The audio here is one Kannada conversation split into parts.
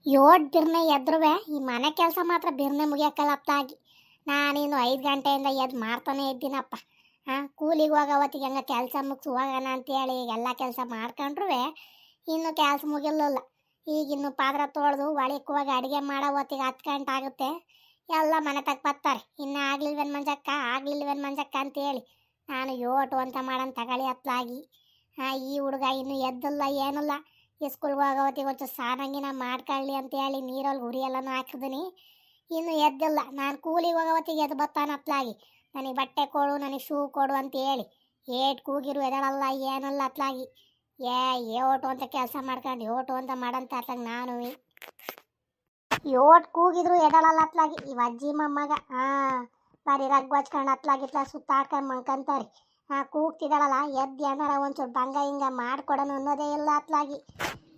ಏಟ್ ಬಿರ್ನೆ ಎದ್ರುವೆ ಈ ಮನೆ ಕೆಲಸ ಮಾತ್ರ ಬಿರ್ನೆ ಮುಗಿಯಕ್ಕಲ್ಲತ್ತಾಗಿ. ನಾನಿನ್ನು 5 ಗಂಟೆಯಿಂದ ಎದ್ದು ಮಾಡ್ತಾನೆ ಇದ್ದೀನಪ್ಪ. ಕೂಲಿಗೆ ಹೋಗೋ ಹೊತ್ತಿಗೆ ಹಂಗೆ ಕೆಲಸ ಮುಗಿಸಿ ಹೋಗೋಣ ಅಂತೇಳಿ ಎಲ್ಲ ಕೆಲಸ ಮಾಡ್ಕೊಂಡ್ರುವೆ ಇನ್ನು ಕೆಲಸ ಮುಗಿಲಿಲ್ಲ. ಈಗಿನ್ನು ಪಾತ್ರೆ ತೊಳೆದು ಒಳಕ್ಕೆ ಹೋಗಿ ಅಡುಗೆ ಮಾಡೋ ಹೊತ್ತಿಗೆ 10 ಗಂಟೆ ಆಗುತ್ತೆ. ಎಲ್ಲ ಮನೆ ತಗ ಬರ್ತಾರೆ, ಇನ್ನು ಆಗ್ಲಿಲ್ವೇನು ಮಂಜಕ್ಕ ಅಂತೇಳಿ ನಾನು ಯೋಟು ಅಂತ ಮಾಡೋಣ ತಗೊಳ್ಳಿ ಹತ್ಲಾಗಿ. ಈ ಹುಡುಗ ಇನ್ನು ಎದ್ದಿಲ್ಲ ಏನಿಲ್ಲ. ಸ್ಕೂಲ್ಗೆ ಹೋಗೋ ಹೊತ್ತಿಗೆ ಒಂಚೂರು ಸ್ನಾನಗಿನ ಮಾಡ್ಕೊಳ್ಳಿ ಅಂತೇಳಿ ನೀರಲ್ಲಿ ಉರಿಯೆಲ್ಲನೂ ಹಾಕಿದ್ದೀನಿ. ಇನ್ನು ಎದ್ದಿಲ್ಲ. ನಾನು ಕೂಲಿಗೆ ಹೋಗೋ ಹೊತ್ತಿಗೆ ಎದ್ದು ಬರ್ತಾನೆ ಹತ್ಲಾಗಿ. ನನಗೆ ಬಟ್ಟೆ ಕೊಡು, ನನಗೆ ಶೂ ಕೊಡು ಅಂತೇಳಿ ಏಟ್ ಕೂಗಿರು ಎದಳಲ್ಲ ಏನಲ್ಲ ಹತ್ಲಾಗಿ. ಏಟು ಅಂತ ಕೆಲಸ ಮಾಡ್ಕೊಂಡು ಏಟು ಅಂತ ಮಾಡಂತ ಹತ್ಲಾಗಿ ನಾನು ಏಟ್ ಕೂಗಿದ್ರು ಎದಳಲ್ಲ ಹತ್ಲಾಗಿ. ಇವ ಅಜ್ಜಿ ಮೊಮ್ಮಗ ಬರೀ ರಗ್ ಹಚ್ಕೊಂಡು ಹತ್ಲಾಗಿತ್ಲ ಸುತ್ತಾಡ್ಕೊಂಡು ಮಂಕಂತಾರೆ. ಕೂಗ್ತಿದ್ದಾಳಲ್ಲ ಎದ್ದು ಏನಾರ ಒಂಚೂರು ಬಂಗ ಹಿಂಗ ಮಾಡ್ಕೊಡೋಣ ಅನ್ನೋದೇ ಇಲ್ಲ ಹತ್ಲಾಗಿ.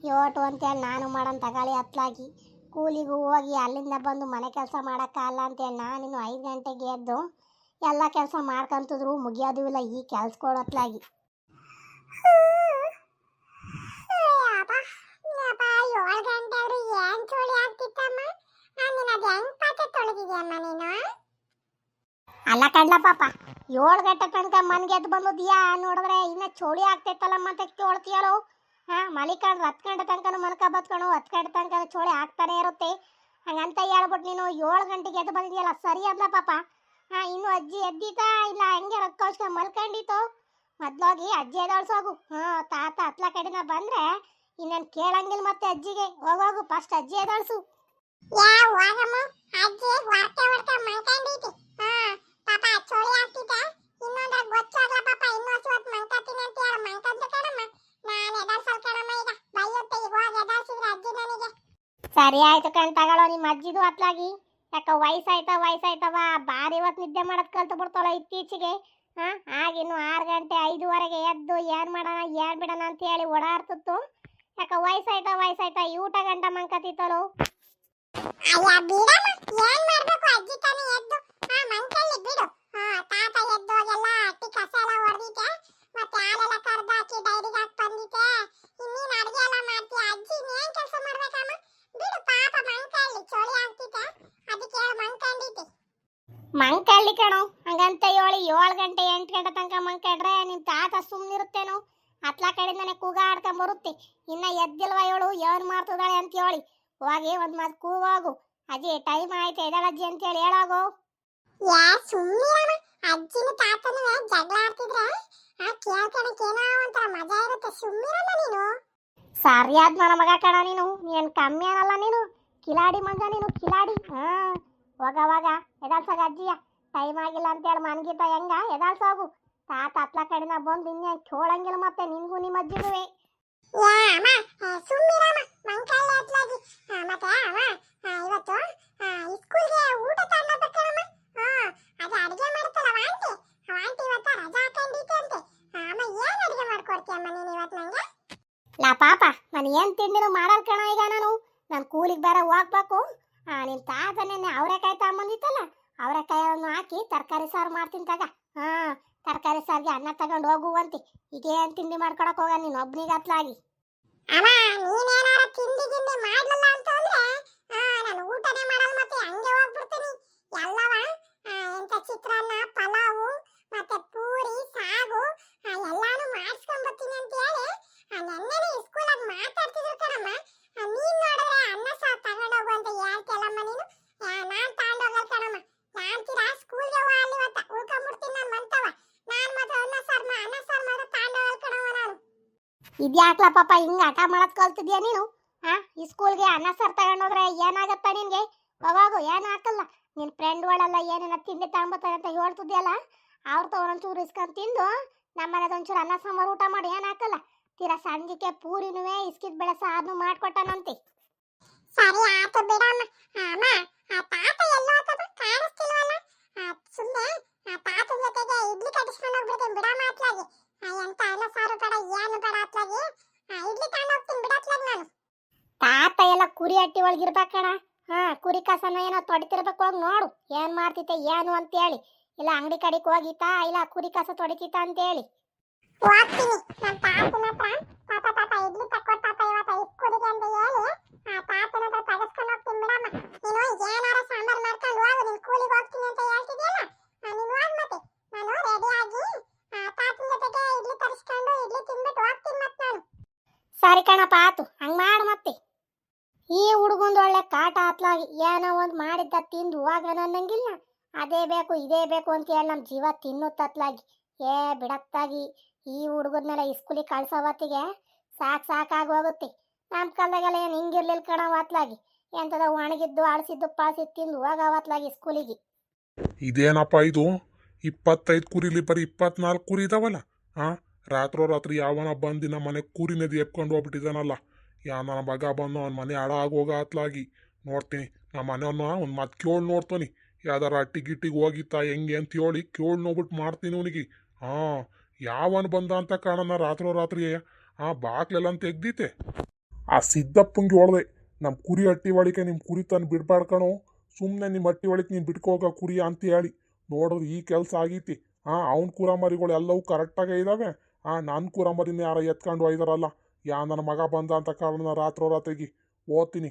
ಯೋಟು ಅಂತೇಳಿ ನಾನು ಮಾಡೋಣ ತಗೊಳ್ಳಿ ಹತ್ಲಾಗಿ. ಕೂಲಿಗೂ ಹೋಗಿ ಅಲ್ಲಿಂದ ಬಂದು ಮನೆ ಕೆಲಸ ಮಾಡೋಕ್ಕಲ್ಲ ಅಂತೇಳಿ ನಾನಿನ್ನು 5 ಗಂಟೆಗೆ ಎದ್ದು ಎಲ್ಲ ಕೆಲಸ ಮಾಡ್ಕೊಂತಿದ್ರು ಮುಗಿಯೋದು ಇಲ್ಲ ಈ ಕೆಲ್ಸಗಳು ಹತ್ಲಾಗಿ. 7 ಗಂಟೆ ಆದ್ರೆ ಏನ್ ಚೋಳಿ ಆಗ್ತಿತ್ತಮ್ಮ? ಅಲ್ಲ ಕಡ್ಲ ಪಾಪ 7 ಗಂಟೆ ತನಕ ಮನ್ಗೆ ಎದ್ದು ಬಂದಿದ್ಯಾ ನೋಡಿದ್ರೆ ಇನ್ನ ಚೋಳಿ ಆಗ್ತೈತಲ್ಲಮ್ಮ ಅಂತ ಕೇಳ್ತೀಯಲ್ಲೋ. ಮಲಿಕಂಡ್ರೆ 10 ಗಂಟೆ ತನಕ ಮನ್ಕ ಬತ್ಕೊಂಡು 10 ಗಂಟೆ ತನಕ ಚೋಳಿ ಆಗ್ತಾನೆ ಇರುತ್ತೆ. ಹಂಗಂತ ಹೇಳ್ಬಿಟ್ಟು ನೀನು 7 ಗಂಟೆಗೆ ಎದ್ದು ಬಂದಿದ್ಯಲ್ಲ ಸರಿ ಅಲ್ಲ ಪಾಪ. ಇನ್ನು ಅಜ್ಜಿ ಎದ್ದೀತಾ ಇಲ್ಲ ಹಂಗೆ ರೊಕ್ಕ ಮಲ್ಕೊಂಡಿತ್ತು. ಮೊದ್ಲೋಗಿ ಅಜ್ಜಿ ಎದಳ್ಸೋಗು. ತಾತ ಹತ್ಲ ಕಡೆನ ಬಂದ್ರೆ ಇನ್ನೇನು ಕೇಳಂಗಿಲ್ಲ ಮತ್ತೆ ಅಜ್ಜಿಗೆ. ಹೋಗೋಗು ಫಸ್ಟ್ ಅಜ್ಜಿ ಎದಳ್ಸು. ಪಾಪ ಚೋಳಿ ಆಗ್ತಿದ್ದ ಇನ್ನೊಂದ್ರ ಗೊತ್ತಾಗ್ಲ ಪಾಪ ಇನ್ನೂ ಹೊತ್ತು ಮಂಕತ್ತೀನಿ ಅಂತ ಹೇಳ ಮಂಕಂತ ಕಣಮ್ಮ. ನಾನು ಎದಾರ್ಸಲ್ ಕಣಮ್ಮ. ಈಗ ಬೈಯುತ್ತೆ ಈಗ ಹೋಗಿ ಎದಾರ್ಸಿದ್ರೆ ಅಜ್ಜಿ ನನಗೆ. ಸರಿ ಆಯ್ತು ಕಣ್ ತಗೊಳ್ಳೋ ನಿಮ್ಮ ಅಜ್ಜಿದು ಹತ್ಲಾಗಿ. ಯಾಕ ವಯಸ್ಸಾಯ್ತವ ಬಾರಿ ಇವತ್ತು ನಿದ್ದೆ ಮಾಡೋದು ಕಲ್ತು ಬಿಡ್ತಾಳ ಇತ್ತೀಚೆಗೆ. ಆಗಿನ್ನು 6 ಗಂಟೆ 5:15 ಎದ್ದು ಏನ್ ಮಾಡೋಣ ಏನ್ ಬಿಡೋಣ ಅಂತ ಹೇಳಿ ಓಡಾಡ್ತಿತ್ತು. ಯಾಕ ವಯಸ್ಸಾಯ್ತಾ ಊಟ ಗಂಟ ಮಂಕತಿತ್ತಲು. ಅಯ್ಯ ಬಿಡಮ್ಮ, ಏನ್ ಮಾಡ್ಬೇಕು ಅಜ್ಜಿ ತಾನೇ ಎದ್ದು ಮಂಕಲ್ಲಿ ಬಿಡು. ತಾತ ಎದ್ದು ಎಲ್ಲ ಅಟ್ಟಿ ಕಸ ಎಲ್ಲ ಹೊಡೆದಿದ್ದೆ, ಮತ್ತೆ ಹಾಲೆಲ್ಲ ಕರ್ದಾಕಿ ಡೈರಿಗೆ ಹಾಕಿ ಬಂದಿದ್ದೆ. ಇನ್ನೀನ್ ಅಡಿಗೆ ಎಲ್ಲ ಮಾಡ್ತೀಯ ಅಜ್ಜಿ, ಏನ್ ಕೆಲಸ ಮಾಡ್ಬೇಕಮ್ಮ? ಬಿಡು ಪಾಪ ಮಂಕಲ್ಲಿ ಚೋಳಿ ಆಗ್ತಿದ್ದೆ, ಅದಕ್ಕೆ ಮಂಕಂಡಿದ್ದೆ. ಮಂಕಳ್ಳಿ ಕಣೋ ಹಂಗಂತ ಹೇಳಿ 7 ಗಂಟೆ 8 ಗಂಟೆ ತನಕ ಮಂಕಡ್ರೆ ನಿಮ್ ತಾತ ಸುಮ್ಮನಿರುತ್ತೇನೋ. ಹತ್ಲ ಕಡೆಯಿಂದನೇ ಕೂಗಾಡ್ಕೊಂಡ್ ಬರುತ್ತೆ. ಇನ್ನ ಎದ್ದಿಲ್ವ ಇವಳು ಏನ್ ಮಾಡ್ತಿದ್ದಾಳೆ ಅಂತ ಹೇಳಿ ಹೋಗಿ ಒಂದ್ ಮಾತು ಕೂಗೋಗು. ಅಜ್ಜಿ ಟೈಮ್ ಆಯ್ತು ಎದಳಜ್ಜಿ ಅಂತ ಹೇಳಿ ಹೇಳೋಗು. ಸುಮ್ಮನಿರಮ್ಮ, ಅಜ್ಜಿನ ತಾತನೂ ಜಗಳ ಆಡ್ತಿದ್ರೆ ಕೇಳ್ಕೊಳಕ್ ಏನೋ ಒಂಥರ ಮಜಾ ಇರುತ್ತೆ. ಸುಮ್ಮನಿರಮ್ಮ ನೀನು. ಸರಿಯಾದ ನನ್ನ ಮಗ ಕಣ ನೀನು. ಏನ್ ಕಮ್ಮಿ ಏನಲ್ಲ ನೀನು, ಕಿಲಾಡಿ ಮಂಜ ನೀನು ಕಿಲಾಡಿ. ಹೋಗವಾಗ ಎದಾಳ್ಸಾಗ ಅಜ್ಜಿಯ ಟೈಮ್ ಆಗಿಲ್ಲ ಅಂತೇಳಿ ಮನ್ಗಿದ್ದ ಹೆಂಗ ಎದಾಳ್ಸೋಗು. ತಾತ ಹತ್ಲ ಕಡೆನ ಬಂದು ಇನ್ನೇನು ಕೇಳಂಗಿಲ್ಲ ಮತ್ತೆ ನಿನ್ಗೂ ನಿಮ್ಮ ಅಜ್ಜಿಗುವೆ. ಸುಮ್ಮನಿರಮ್ಮ ಮಂಕಾಳೆ ಅತ್ಲಾಗಿ. ಮತ್ತೆ ಇವತ್ತು ಸ್ಕೂಲ್ಗೆ ಊಟ ತಗೊಂಡ್ಬರ್ಬೇಕಮ್ಮ. ಅದು ಅಡಿಗೆ ಮಾಡ್ತಾರ ವಾಂಟಿ ಇವತ್ತ ರಜಾ ಹಾಕೊಂಡಿದ್ದೆ ಅಂತೆ. ಅಮ್ಮ ಏನ್ ಅಡಿಗೆ ಮಾಡ್ಕೊಡ್ತೀಯಮ್ಮ ನೀನು ಇವತ್ತು ನಂಗೆ? ಲಾ ಪಾಪ ನಾನು ಏನ್ ತಿಂಡಿನೂ ಮಾಡಲ್ ಕಣ. ಈಗ ನಾನು ಕೂಲಿಗೆ ಬೇರೆ ಹೋಗ್ಬೇಕು. ನಿನ್ ತಾತ ನೆನ್ನೆ ಅವರೆಕಾಯಿ ತಗೊಂಬಂದಿತ್ತಲ್ಲ, ಅವರೆಕಾಯನ್ನು ಹಾಕಿ ತರಕಾರಿ ಸಾರು ಮಾಡ್ತೀನಿ ತಗ. ತರಕಾರಿ ಸಾರಿಗೆ ಅನ್ನ ತಗೊಂಡು ಹೋಗುವಂತೆ. ಈಗ ಏನ್ ತಿಂಡಿ ಮಾಡ್ಕೊಡಕ್ ಹೋಗ ನೀನು ಒಬ್ನಿಗೆ ಹತ್ಲಾಗಿ. ಅಮ್ಮ ನೀನೇನಾರ ತಿಂಡಿ ಮಾಡ್ಲಿಲ್ಲ ಅಂತಂದ್ರೆ ನಾನು ಊಟನೇ ಮಾಡಲ್ಲ, ಮತ್ತೆ ಹಂಗೆ ಹೋಗ್ಬಿಡ್ತೀನಿ. ಎಲ್ಲವ ಎಂತ ಚಿತ್ರಾನ್ನ ಪಲಾವು ಮತ್ತೆ ಪೂರಿ ಸಾಗು ಎಲ್ಲಾನು ಮಾಡಿಸ್ಕೊಂಡ್ ಬರ್ತೀನಿ ಅಂತ ಹೇಳಿ ನೆನ್ನೆನೇ ಸ್ಕೂಲಾಗ ಮಾತಾಡ್ತಿದ್ರು ಕಣಮ್ಮ. ನೀನ್ ನೋಡಿದ್ರೆ ಅನ್ನ ಸಾರು ತಗೊಂಡೋಗು ಅಂತ ಹೇಳ್ತಿಲ್ಲಮ್ಮ ನೀನು. ನಾನ್ ತಗೊಂಡೋಗಲ್ ಕಣಮ್ಮ. ನಾನ್ತೀರಾ ಸ್ಕೂಲ್ಗೆ ಹೋಗಲಿ ಇವತ್ತ ಉಳ್ಕೊಂಡ್ಬಿಡ್ತೀನಿ ನಾನು ಮಂತವ. ನಾನ್ ಮಾತ್ರ ಅನ್ನ ಸಾರು ಮಾತ್ರ ತಗೊಂಡೋಗಲ್ ಕಣವ ನಾನು. ಇದ್ಯಾಕ್ಲ ಪಾಪ ಹಿಂಗ ಆಟ ಮಾಡಕ್ ಕಲ್ತಿದ್ಯಾ ನೀನು? ಈ ಸ್ಕೂಲ್ಗೆ ಅನ್ನ ಸಾರು ತಗೊಂಡೋದ್ರೆ ಏನಾಗತ್ತ ನಿನ್ಗೆ? ಹೋಗೋಗು, ಏನು ಹಾಕಲ್ಲ. ನಿನ್ ಫ್ರೆಂಡ್ಗಳೆಲ್ಲ ಏನೇನ ತಿಂಡಿ ತಗೊಂಬತ್ತಾರೆ ಅಂತ ಹೇಳ್ತಿದ್ಯಲ್ಲ, ಅವ್ರತ ಒಂಚೂರು ಇಸ್ಕೊಂಡ್ ತಿಂದು ನಮ್ಮನೇದ ಒಂಚೂರು ಅನ್ನ ಸಾಂಬಾರು ಊಟ ಮಾಡಿ ಏನು ಹಾಕಲ್ಲ. ತೀರಾ ಸಂಜಿಕೆ ಪೂರಿನುವೆ ಇಸ್ಕಿದ್ ಬೆಳೆ ಸಾರು ಮಾಡ್ಕೊಟ್ಟಾನಂತೆ. ಸರಿ ಆತು ಬಿಡಮ್ಮ. ಅಮ್ಮ ತಾತ ಎಲ್ಲೋ ಕಾಣಿಸ್ತಿಲ್ವಲ್ಲ? ಸುಮ್ಮನೆ ತಾತ ಜೊತೆಗೆ ಇಡ್ಲಿ ಕಟ್ಟಿಸ್ಕೊಂಡು ಹೋಗ್ಬಿಡ್ತೀನಿ ಬಿಡಮ್ಮ ಅತ್ಲಾಗಿ. ಎಂತ ಅನ್ನ ಸಾರು ಬೇಡ ಏನು ಬೇಡ ಅತ್ಲಾಗಿ, ಇಡ್ಲಿ ತಗೊಂಡು ಹೋಗ್ತೀನಿ ಬಿಡತ್ಲಾಗಿ ನಾನು. ತಾತ ಎಲ್ಲ ಕುರಿ ಹಟ್ಟಿ ಒಳಗಿರ್ಬೇಕಣ. ಕುರಿ ಕಸನ ಏನೋ ತೊಡಿತಿರ್ಬೇಕು. ಹೋಗಿ ನೋಡು ಏನ್ ಮಾಡ್ತಿತ್ತೆ ಏನು ಅಂತೇಳಿ. ಇಲ್ಲ ಅಂಗಡಿ ಕಡೆಗೆ ಹೋಗಿತ್ತಾ ಇಲ್ಲ ಕುರಿ ಕಸ ತೊಡಿತಿತ್ತ ಅಂತೇಳಿ ಹೋಗ್ತೀನಿ. ನನ್ನ ತಾತನ ಹತ್ರ ತಾತ ಇಡ್ಲಿ ತಕ್ಕೊಟ್ಟು ತಾತ ಇವತ್ತು ಇಸ್ಕೂಲಿಗೆ ಅಂತ ಹೇಳಿ ತಾತನ ಹತ್ರ ಸರಿ ಕಣಪ್ಪ ಆತು ಹಂಗೆ ಮಾಡು ಮತ್ತೆ. ಈ ಹುಡುಗಂದು ಒಳ್ಳೆ ಕಾಟ ಹತ್ಲಾಗಿ ಏನೋ ಒಂದು ಮಾಡಿದ್ದ ತಿಂದು ಹೋಗೋಣ ಅನ್ನಂಗಿಲ್ಲ. ಅದೇ ಬೇಕು ಇದೇ ಬೇಕು ಅಂತ ಹೇಳಿ ನಮ್ಮ ಜೀವ ತಿನ್ನುತ್ತತ್ಲಾಗಿ. ಬಿಡತ್ತಾಗಿ ಈ ಹುಡುಗನ್ನೆಲ್ಲ ಸ್ಕೂಲಿಗೆ ಕಳ್ಸೋವತ್ತಿಗೆ ಸಾಕಾಗಿ ಹೋಗುತ್ತೆ. ನಮ್ಮ ಕಾಲದಾಗೆಲ್ಲ ಏನು ಹಿಂಗಿರ್ಲಿಲ್ಲ ಕಣ ಹೊತ್ಲಾಗಿ. ಎಂಥದ ಒಣಗಿದ್ದು ಅಳಸಿದ್ದು ಪಾಸಿದ್ದು ತಿಂದು ಹೋಗವತ್ಲಾಗಿ ಸ್ಕೂಲಿಗೆ. ಇದೇನಪ್ಪ ಇದು 25 ಕುರಿಲಿ ಬರೀ 24 ಕುರಿ ಇದಾವಲ್ಲ. ರಾತ್ರಿ ಯಾವನ ಬಂದು ನಮ್ಮ ಮನೆ ಕುರಿನದಿ ಎಪ್ಕೊಂಡು ಹೋಗ್ಬಿಟ್ಟಿದ್ದಾನಲ್ಲ. ನನ್ನ ಮಗ ಬಂದು ಅವನ ಮನೆ ಹಾಳಾಗೋಗ ಹತ್ಲಾಗಿ ನೋಡ್ತೀನಿ. ನಮ್ಮ ಮನೆಯವ್ನ ಒಂದು ಮಾತು ಕೇಳಿ ನೋಡ್ತೀನಿ. ಯಾವ್ದಾರ ಗಿಟ್ಟಿಗೆ ಹೋಗಿತ್ತಾ ಹೆಂಗೆ ಅಂತ ಹೇಳಿ ಕೇಳಿ ನೋಡ್ಬಿಟ್ಟು ಮಾಡ್ತೀನಿ ಅವನಿಗೆ. ಯಾವನು ಬಂದ ಅಂತ ಕಾಣನ ರಾತ್ರಿ ಬಾಕ್ಲೆಲ್ಲ ಅಂತ ತೆಗ್ದೀತೆ. ಆ ಸಿದ್ದಪ್ಪಂಗೆ ಹೇಳ್ದೆ, ನಮ್ಮ ಕುರಿ ಹಟ್ಟಿ ಒಳಗೆ ನಿಮ್ಮ ಕುರಿ ತಂದು ಬಿಡ್ಬಾಡ್ಕಣು, ಸುಮ್ಮನೆ ನಿಮ್ಮ ಹಟ್ಟಿ ಒಳಗೆ ನೀನು ಬಿಟ್ಕೋಗ ಕುರಿ ಅಂತ ಹೇಳಿ. ನೋಡಿದ್ರೆ ಈ ಕೆಲಸ ಆಗೈತಿ. ಅವ್ನ ಕುರಮರಿಗಳು ಎಲ್ಲವೂ ಕರೆಕ್ಟಾಗೇ ಇದ್ದಾವೆ. ನನ್ನ ಕುರಮರಿನ ಯಾರ ಎತ್ಕೊಂಡು ಹೋಯ್ದಾರಲ್ಲ. ನನ್ನ ಮಗ ಬಂದ ಅಂತ ಕಾರಣ ರಾತ್ರಿಗೆ ಓದ್ತೀನಿ.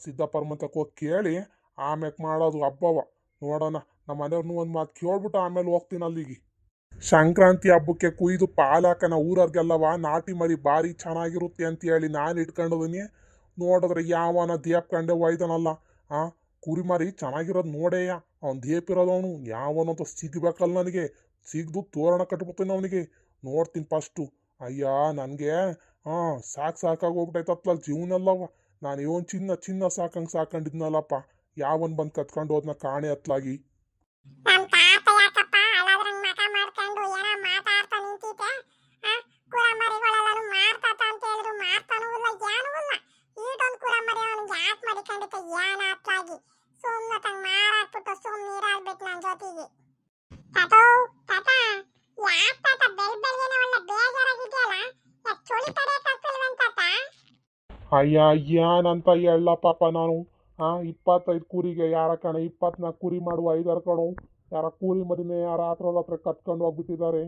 ಸಿದ್ದಪ್ಪರ ಮಂತಕ್ಕೆ ಹೋಗಿ ಕೇಳಿ ಆಮ್ಯಾಕೆ ಮಾಡೋದು ಹಬ್ಬವ ನೋಡೋಣ. ನಮ್ಮ ಮನೆಯವ್ರನ್ನೂ ಒಂದು ಮಾತು ಕೇಳ್ಬಿಟ್ಟು ಆಮೇಲೆ ಹೋಗ್ತೀನಿ ಅಲ್ಲಿಗೆ. ಸಂಕ್ರಾಂತಿ ಹಬ್ಬಕ್ಕೆ ಕುಯ್ದು ಪಾಲಾಕನ ಊರವ್ರಿಗೆಲ್ಲವ ನಾಟಿ ಮರಿ ಭಾರಿ ಚೆನ್ನಾಗಿರುತ್ತೆ ಅಂತ ಹೇಳಿ ನಾನು ಇಟ್ಕೊಂಡದೀನಿ. ನೋಡಿದ್ರೆ ಯಾವನ ದೇಪ್ಕಂಡೆ ಒಯ್ದನಲ್ಲ. ಕುರಿಮರಿ ಚೆನ್ನಾಗಿರೋದು ನೋಡೇಯ ಅವ್ನು ದೇಪಿರೋದವನು ಯಾವನಂತ ಸಿಗ್ಬೇಕಲ್ಲ ನನಗೆ. ಸಿಗ್ದು ತೋರಣ ಕಟ್ಬಿಡ್ತೀನಿ ಅವನಿಗೆ. ನೋಡ್ತೀನಿ ಫಸ್ಟು. ಅಯ್ಯ ನನಗೆ ಸಾಕಾಗೋಗ್ಬಿಟ್ಟೈತತ್ಲ ಜೀವನೆಲ್ಲವ. ನಾನು ಇವನ್ ಚಿನ್ನ ಸಾಕೊಂಡಿದ್ನಲ್ಲಪ್ಪ. ಯಾವನ್ ಬಂದು ಕತ್ಕೊಂಡು ಹೋದ್ನ ಕಾಣೆ ಹತ್ಲಾಗಿ. ನಮ್ ತಾತ ಯಾಕಪ್ಪ ಅಲಾದ್ರಂಗ್ ಮಠ ಮಾಡ್ಕೊಂಡು ಏನೋ ಮಾತಾಡ್ತಾ ನಿಂತಿದ್ದೆ. ಕುರಮರಿಗಳೆಲ್ಲರೂ ಮಾರ್ತಾತ ಅಂತ ಹೇಳಿದ್ರು ಮಾರ್ತಾನೂ ಇಲ್ಲ ಏನೂ ಇಲ್ಲ. ಈಟೊಂದು ಕುರಮರಿ ಅವನಿಗೆ ಯಾಕೆ ಮಡಿಕೊಂಡಿದ್ದೆ ಏನ ಹತ್ಲಾಗಿ. ಸುಮ್ಮನೆ ತಂಗ್ ಮಾರಾಕ್ಬಿಟ್ಟು ಸುಮ್ಮನೆ ನೀರಾಗ್ಬಿಟ್ಟು ನನ್ನ ಜೊತೆಗೆ. ತಾತ ಯಾಕೆ ತಾತ ಬೆಳಗ್ಗೆನೆ ಒಳ್ಳೆ ಬೇಜಾರಾಗಿದೆಯಲ್ಲ. ಯಾಕೆ ಚಳಿ ತಡೆಯಕ್ಕಾಗ್ತಿಲ್ವೇನ್ ತಾತ? ಏನಂತ ಹೇಳ ಪಾಪ ನಾನು. 25 ಕುರಿಗೆ ಯಾರ ಕಣ 24 ಕುರಿ ಮಾಡುವ 5 ಕಣು. ಯಾರ ಕುರಿ ಮರಿನೇ ಯಾರ ಹತ್ರ ಕಟ್ಕೊಂಡು ಹೋಗ್ಬಿಟ್ಟಿದ್ದಾರೆ.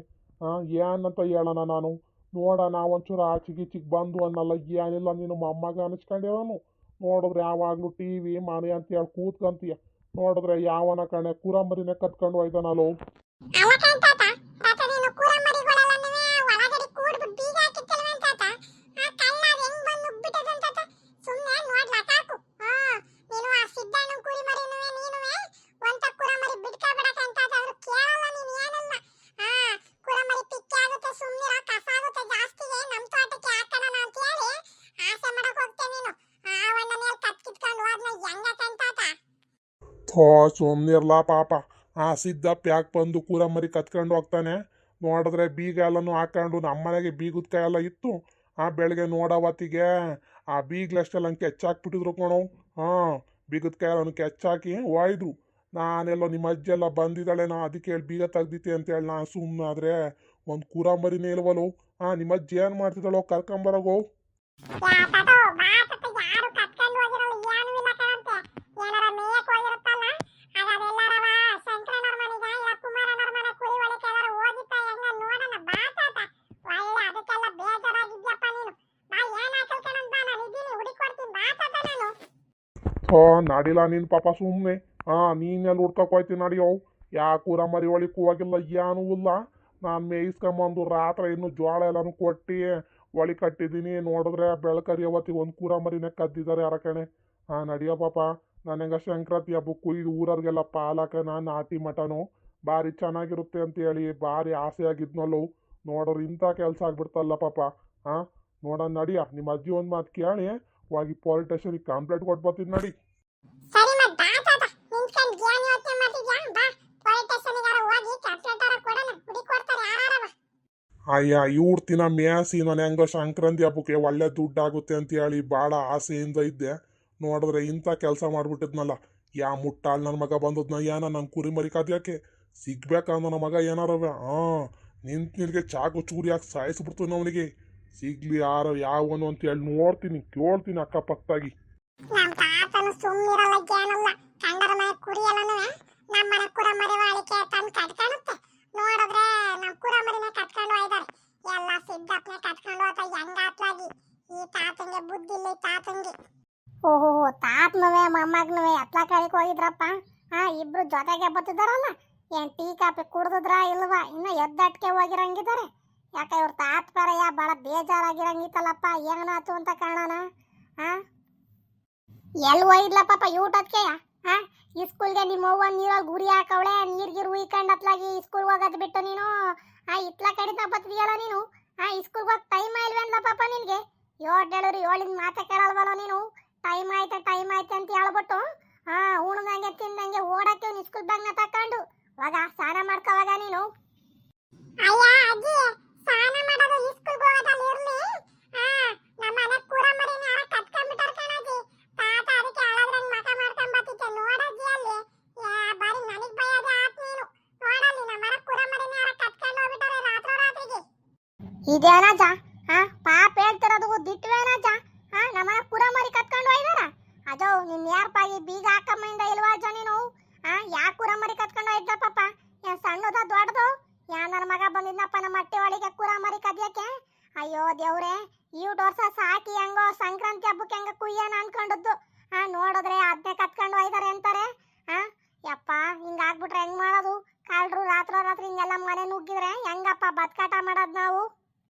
ಏನಂತ ಹೇಳೋಣ ನಾನು. ನೋಡೋಣ ಒಂಚೂರು ಆಚೆಗೀಚಿಗೆ ಬಂದು ಅನ್ನಲ್ಲ ಏನಿಲ್ಲ. ನೀನು ಮೊಮ್ಮಗ ಅನಿಸ್ಕೊಂಡಿರೋನು. ನೋಡಿದ್ರೆ ಯಾವಾಗಲೂ TV ಮನೆ ಅಂತ ಹೇಳಿ ಕೂತ್ಕಂತೀಯ. ನೋಡಿದ್ರೆ ಯಾವನ ಕಣೆ ಕುರಮರಿನೇ ಕಟ್ಕೊಂಡು ಹೋಯ್ತಾನಲ್ಲೋ. ಅವತ್ತೇನ್ ತಾತ ತಾತ ನೀನು ಕುರಮರಿಗಳೆಲ್ಲನೂ ಒಳಗಡೆ ಕೂಡ್ಬಿಟ್ಟು ಬೀಗ ಹಾಕಿತ್ತಲ್ವೇನ್ ತಾತ? ಆ ಕಳ್ಳ ಹೆಂಗ್ ಬಂದು ನುಗ್ಬಿಟ್ಟದಂತ ತಾತ? ಸುಮ್ಮನೆ ನೋಡ್ಲಾ ಸಾಕು. ನೀನು ಆ ಸಿದ್ದಣ್ಣ ಕುರಿಮರಿನೂ ನೀನುವೆ ಒಂತ ಕುರಮರಿ ಬಿಡ್ಕೊಬಿಡಕಂತ ಅವ್ರು ಕೇಳಲ್ಲ. ನೀನು ಏನಲ್ಲ. ಕುರಮರಿ ಪಿಕ್ಕೆ ಆಗುತ್ತೆ ಸುಮ್ಮನಿರ ಕಸ ಆಗುತ್ತೆ ಜಾಸ್ತಿಗೆ ನಮ್ಮ ತೋಟಕ್ಕೆ ಹಾಕೋಣ ಅಂತ ಹೇಳಿ ಆಸೆ ಮಾಡಕ್ ಹೋಗ್ತೇನೆ ನೀನು. ಅವಣ್ಣನೇ ಕತ್ಕಿತ್ಕೊಂಡು ಹೋದ್ನ ಹೆಂಗಕಂತ ತಾತ? ಸುಮ್ಮನಿರ್ಲಾ ಪಾಪ. ಸಿದ್ದಪ್ಪ ಯಾಕೆ ಬಂದು ಕುರಮರಿ ಕತ್ಕೊಂಡು ಹೋಗ್ತಾನೆ. ನೋಡಿದ್ರೆ ಬೀಗ ಎಲ್ಲನೂ ಹಾಕೊಂಡು ನಮ್ಮನೆಗೆ ಬೀಗದ ಕಾಯಿ ಎಲ್ಲ ಇತ್ತು. ಬೆಳಗ್ಗೆ ನೋಡೋವತ್ತಿಗೆ ಆ ಬೀಗ್ಲಷ್ಟೆಲ್ಲ ಕೆಚ್ಚಾಕ್ಬಿಟ್ಟಿದ್ರು ಕಣೋ. ಬೀಗದ ಕಾಯಿ ಎಲ್ಲ ಕೆಚ್ಚಾಕಿ ಒಯ್ದು ನಾನೆಲ್ಲೋ ನಿಮ್ಮ ಅಜ್ಜಿ ಎಲ್ಲ ಬಂದಿದ್ದಾಳೆ. ಅದಕ್ಕೆ ಹೇಳಿ ಬೀಗ ತೆಗ್ದಿತ್ತೆ ಅಂತೇಳಿ ನಾನು ಸುಮ್ಮನಾದ್ರೆ ಒಂದು ಕುರಮರಿನೇ ಇಲ್ವಲ್ಲೋ. ನಿಮ್ಮ ಅಜ್ಜಿ ಏನು ಮಾಡ್ತಿದ್ದಾಳೋ ಕರ್ಕೊಂಬರೋಗೋ. ಯಾರು ಕತ್ಕೊಂಡು ಹೋಗಿರಲ್ಲ ಏನೂ ಇಲ್ಲ ಕಣಂತೆ. ಏನಾರ ಮೇಯಕ್ ಹೋಗಿರುತ್ತಲ್ಲ ಅದೆಲ್ಲರವ ಶಂಕರನವ್ರ ಮನೆಗ ಇಲ್ಲ ಕುಮಾರನವ್ರ ಮನೆ ಕುರಿ ಒಳಕ್ಕೆ ಎಲ್ಲಾರು ಹೋಗಿತ್ತ ಹೆಂಗ ನೋಡೋಣ ಬಾ ತಾತ. ಒಳ್ಳೆ ಅದಕ್ಕೆಲ್ಲ ಬೇಜಾರಾಗಿದ್ಯಪ್ಪ ನೀನು. ಬಾ ಏನ್ ಹಾಕಲ್ಕಣಂತ ಬಾ ನಾನು ಇದ್ದೀನಿ ಹುಡುಕೊಡ್ತೀನಿ ಬಾ ತಾತ ನಾನು. ನಡಿಲ್ಲ ನೀನು ಪಾಪ ಸುಮ್ಮನೆ. ನೀನೆಲ್ಲಿ ಹುಡ್ಕಕ್ಕೆ ಹೋಯ್ತೀನಿ ನಡಿಯೋ. ಯಾ ಕುರಮರಿ ಒಳಕ್ಕೆ ಹೋಗಿಲ್ಲ ಏನೂ ಇಲ್ಲ. ನಾನು ಮೇಯಿಸ್ಕೊಂಬಂದು ರಾತ್ರಿ ಇನ್ನು ಜೋಳ ಎಲ್ಲನೂ ಕೊಟ್ಟು ಒಳಿ ಕಟ್ಟಿದ್ದೀನಿ. ನೋಡಿದ್ರೆ ಬೆಳಕರಿ ಅವತ್ತಿಗೆ ಒಂದು ಕುರಮರಿನೇ ಕದ್ದಿದ್ದಾರೆ ಯಾರ ಕಣೆ. ನಡಿಯೋ ಪಾಪ. ನನಗೆ ಸಂಕ್ರಾಂತಿ ಹಬ್ಬ ಕುಯ್ದು ಊರವ್ರಿಗೆಲ್ಲ ಪಾಲಾಕನ ನಾಟಿ ಮಟನು ಭಾರಿ ಚೆನ್ನಾಗಿರುತ್ತೆ ಅಂತೇಳಿ ಭಾರಿ ಆಸೆ ಆಗಿದ್ನಲ್ಲೋ. ನೋಡೋರು ಇಂಥ ಕೆಲಸ ಆಗ್ಬಿಡ್ತಲ್ಲ ಪಾಪ. ನೋಡೋಣ ನಡಿಯ. ನಿಮ್ಮ ಅಜ್ಜಿ ಒಂದು ಮಾತು ಕೇಳಿ ಹೋಗಿ ಪೊಲೀಸ್ ಸ್ಟೇಷನ್ಗೆ ಕಂಪ್ಲೇಂಟ್ ಕೊಟ್ಬರ್ತೀನಿ ನಡಿ. ಸರಿ ಮತ್ ಬಾ ತಾತ ನಿಂತ್ಕೊಂಡು ಏನ್ ಯೋಚನೆ ಮಾಡ್ತಿದ್ಯಾ. ಬಾ ಪೊಲೀಸ್ ಸ್ಟೇಷನ್ಗಾರ ಹೋಗಿ ಕಂಪ್ಲೇಂಟ್ ಕೊಡೋಣ ಹುಡುಕೊಡ್ತಾರೆ ಯಾರವ. ಇವ್ರ ದಿನ ಮೇಸಿ ನಾನು ಹೆಂಗೋ ಸಂಕ್ರಾಂತಿ ಹಬ್ಬಕ್ಕೆ ಒಳ್ಳೆ ದುಡ್ಡಾಗುತ್ತೆ ಅಂತ ಹೇಳಿ ಭಾಳ ಆಸೆಯಿಂದ ಇದ್ದೆ. ನೋಡಿದ್ರೆ ಇಂಥ ಕೆಲಸ ಮಾಡ್ಬಿಟ್ಟಿದ್ನಲ್ಲ. ಮುಟ್ಟಾಳ್ ನನ್ನ ಮಗ ಬಂದದ್ನ ಏನ ನಂಗೆ ಕುರಿ ಮರಿ ಕದ್ಯಾಕೆ ಸಿಗ್ಬೇಕಂದ ನನ್ನ ಮಗ ಏನಾರವ ನಿನ್ಗೆ ಚಾಕು ಚೂರಿ ಹಾಕಿ ಸಾಯಿಸ್ಬಿಡ್ತೀನಿ ಅವನಿಗೆ. ಸಿಗ್ಲಿ ಯಾವನು ಅಂತ ಹೇಳಿ ನೋಡ್ತೀನಿ ಕೇಳ್ತೀನಿ ಅಕ್ಕಪಕ್ಕದಾಗಿ. ನಮ್ಮ ತಾತನು ಸುಮ್ಮನಿರಲ್ಲ ಏನಲ್ಲ. ಕಂಡರ ಮನೆ ಕುರಿ ಎಲ್ಲನೂ ನಮ್ಮ ಮನೆ ಕುರಮರಿ ವಾಳಿಕೆ ತಂದು ಕಟ್ಕೊಳುತ್ತೆ. ನೋಡಿದ್ರೆ ನಮ್ಮ ಕುರಮರಿನೇ ಕಟ್ಕೊಂಡು ಹೋಯ್ದಾರೆ. ಎಲ್ಲ ಸಿದ್ದಪ್ಪನೇ ಕಟ್ಕೊಂಡು ಹೋತ ಹೆಂಗಾತ್ಲಾಗಿ. ಈ ತಾತಂಗೆ ಬುದ್ಧಿ ಇಲ್ಲ ಈ ತಾತಂಗೆ. ಓಹೋ ತಾತನವೇ ಮೊಮ್ಮಗನವೇ ಎತ್ಲ ಕಳಿಕ್ ಹೋಗಿದ್ರಪ್ಪ. ಇಬ್ರು ಜೊತೆಗೆ ಬತ್ತಿದಾರಲ್ಲ. ಏನು ಟೀ ಕಾಫಿ ಕುಡ್ದಿದ್ರಾ ಇಲ್ವಾ? ಇನ್ನು ಎದ್ದಟ್ಕೆ ಹೋಗಿರಂಗಿದ್ದಾರೆ. ಯಾಕೆ ಇವ್ರ ತಾತ ಬರಯ್ಯ ಭಾಳ ಬೇಜಾರಾಗಿರಂಗಿತ್ತಲ್ಲಪ್ಪ, ಏನಾತು ಅಂತ ಕಾಣೋಣ. ಹಾ ಎಲ್ಲಿ ಒಯ್ದ್ಲ ಪಾಪ ಊಟಕ್ಕೆ? ಹಾ ಈ ಸ್ಕೂಲ್ಗೆ ನಿಮ್ಮ ಅವ್ವ ನೀರಲ್ಲಿ ಗುರಿ ಹಾಕವಳೆ, ನೀರ್ಗಿರು ಉಯ್ಕೊಂಡತ್ಲಾಗಿ ಸ್ಕೂಲ್ ಹೋಗೋದು ಬಿಟ್ಟು ನೀನು ಇತ್ಲ ಕಡಿತ ಬತ್ತಿದೆಯಲ್ಲ ನೀನು. ಈ ಸ್ಕೂಲ್ಗೆ ಹೋಗಿ ಟೈಮ್ ಆಯ್ಲ್ವೇನ್ಲ ಪಾಪ ನಿನಗೆ? ಏಳು ಏಳಿನ ಮಾತೆ ಕೇಳಲ್ವಲ್ಲ ನೀನು? ಟೈಮ್ ಆಯ್ತೆ ಅಂತ ಹೇಳ್ಬಿಟ್ಟು ಉಣ್ದಂಗೆ ತಿಂದಂಗೆ ಓಡಕ್ಕೆ ಸ್ಕೂಲ್ ಬ್ಯಾಗ್ನ ತಕೊಂಡು ಇವಾಗ ಸ್ನಾನ ಮಾಡ್ಕೋವಾಗ ನೀನು. ಅಯ್ಯ ಅಜ್ಜಿ, ಸ್ನಾನ ಮಾಡೋದು ಈ ಸ್ಕೂಲ್ಗೆ ಹೋಗೋದಲ್ಲಿ ಇರ್ಲಿ. ನಮ್ಮ ಮನೆ ಕೂರ ಮರಿನ ಯಾರ ಕಟ್ಕೊಂಡ್ಬಿಟ್ಟಾರ ಕಣಜ್ಜಿ. ತಾತ ಅದಕ್ಕೆ ಅಳದ್ರಂಗ್ ಮಕ ಮಾಡ್ಕೊಂಡ್ ಬತ್ತಿದ್ದೆ ನೋಡಜ್ಜಿ ಅಲ್ಲಿ. ಬಾರಿ ನನಗ್ ಬೈಯೋದೇ ಆತ್ ನೀನು. ನೋಡಲ್ಲಿ ನಮ್ಮ ಮನೆ ಕೂರ ಮರಿನ ಯಾರ ಕಟ್ಕೊಂಡು ಹೋಗ್ಬಿಟ್ಟಾರೆ ರಾತ್ರಿಗೆ. ಇದೇನಜ್ಜ? ಪಾಪ ಹೇಳ್ತಿರೋದು ದಿಟ್ವೇನಜ್ಜ? ನಮ್ಮನೆ ಕುರ ಮರಿ ಕತ್ಕೊಂಡು ಹೋಯ್ದಾರ? ಅದು ನಿನ್ ಯಾರ್ಪಾಗಿ ಬೀಗ ಹಾಕಮ್ಮಿಂದ ಇಲ್ವಾ ಅಜ್ಜ ನೀನು? ಯಾ ಕುರ ಮರಿ ಕತ್ಕೊಂಡು ಹೋಯ್ದ ಪಾಪ? ಏನ್ ಸಣ್ಣದ ದೊಡ್ಡದು? ನನ್ನ ಮಗ ಬಂದಿದ್ನಪ್ಪ ನಮ್ಮ ಅಟ್ಟೆ ಒಳಗೆ ಕುರ ಮರಿ ಕದಿಯಕ್ಕೆ. ಅಯ್ಯೋ ದೇವ್ರೆ, ಈಟ್ ವರ್ಷ ಸಾಕಿ ಹೆಂಗೋ ಸಂಕ್ರಾಂತಿ ಹಬ್ಬಕ್ಕೆ ಹೆಂಗ ಕುಯ್ಯನ ಅನ್ಕೊಂಡದ್ದು. ನೋಡಿದ್ರೆ ಅದನ್ನೇ ಕತ್ಕೊಂಡು ಹೋಯ್ದಾರೆ ಅಂತಾರೆ. ಯಪ್ಪ, ಹಿಂಗಾಗ್ಬಿಟ್ರೆ ಹೆಂಗ್ ಮಾಡೋದು? ಕಾಲ್ರು ರಾತ್ರಿ ಹಿಂಗೆಲ್ಲ ಮನೆ ನುಗ್ಗಿದ್ರೆ ಹೆಂಗಪ್ಪ ಬದ್ಕಾಟ ಮಾಡೋದು ನಾವು?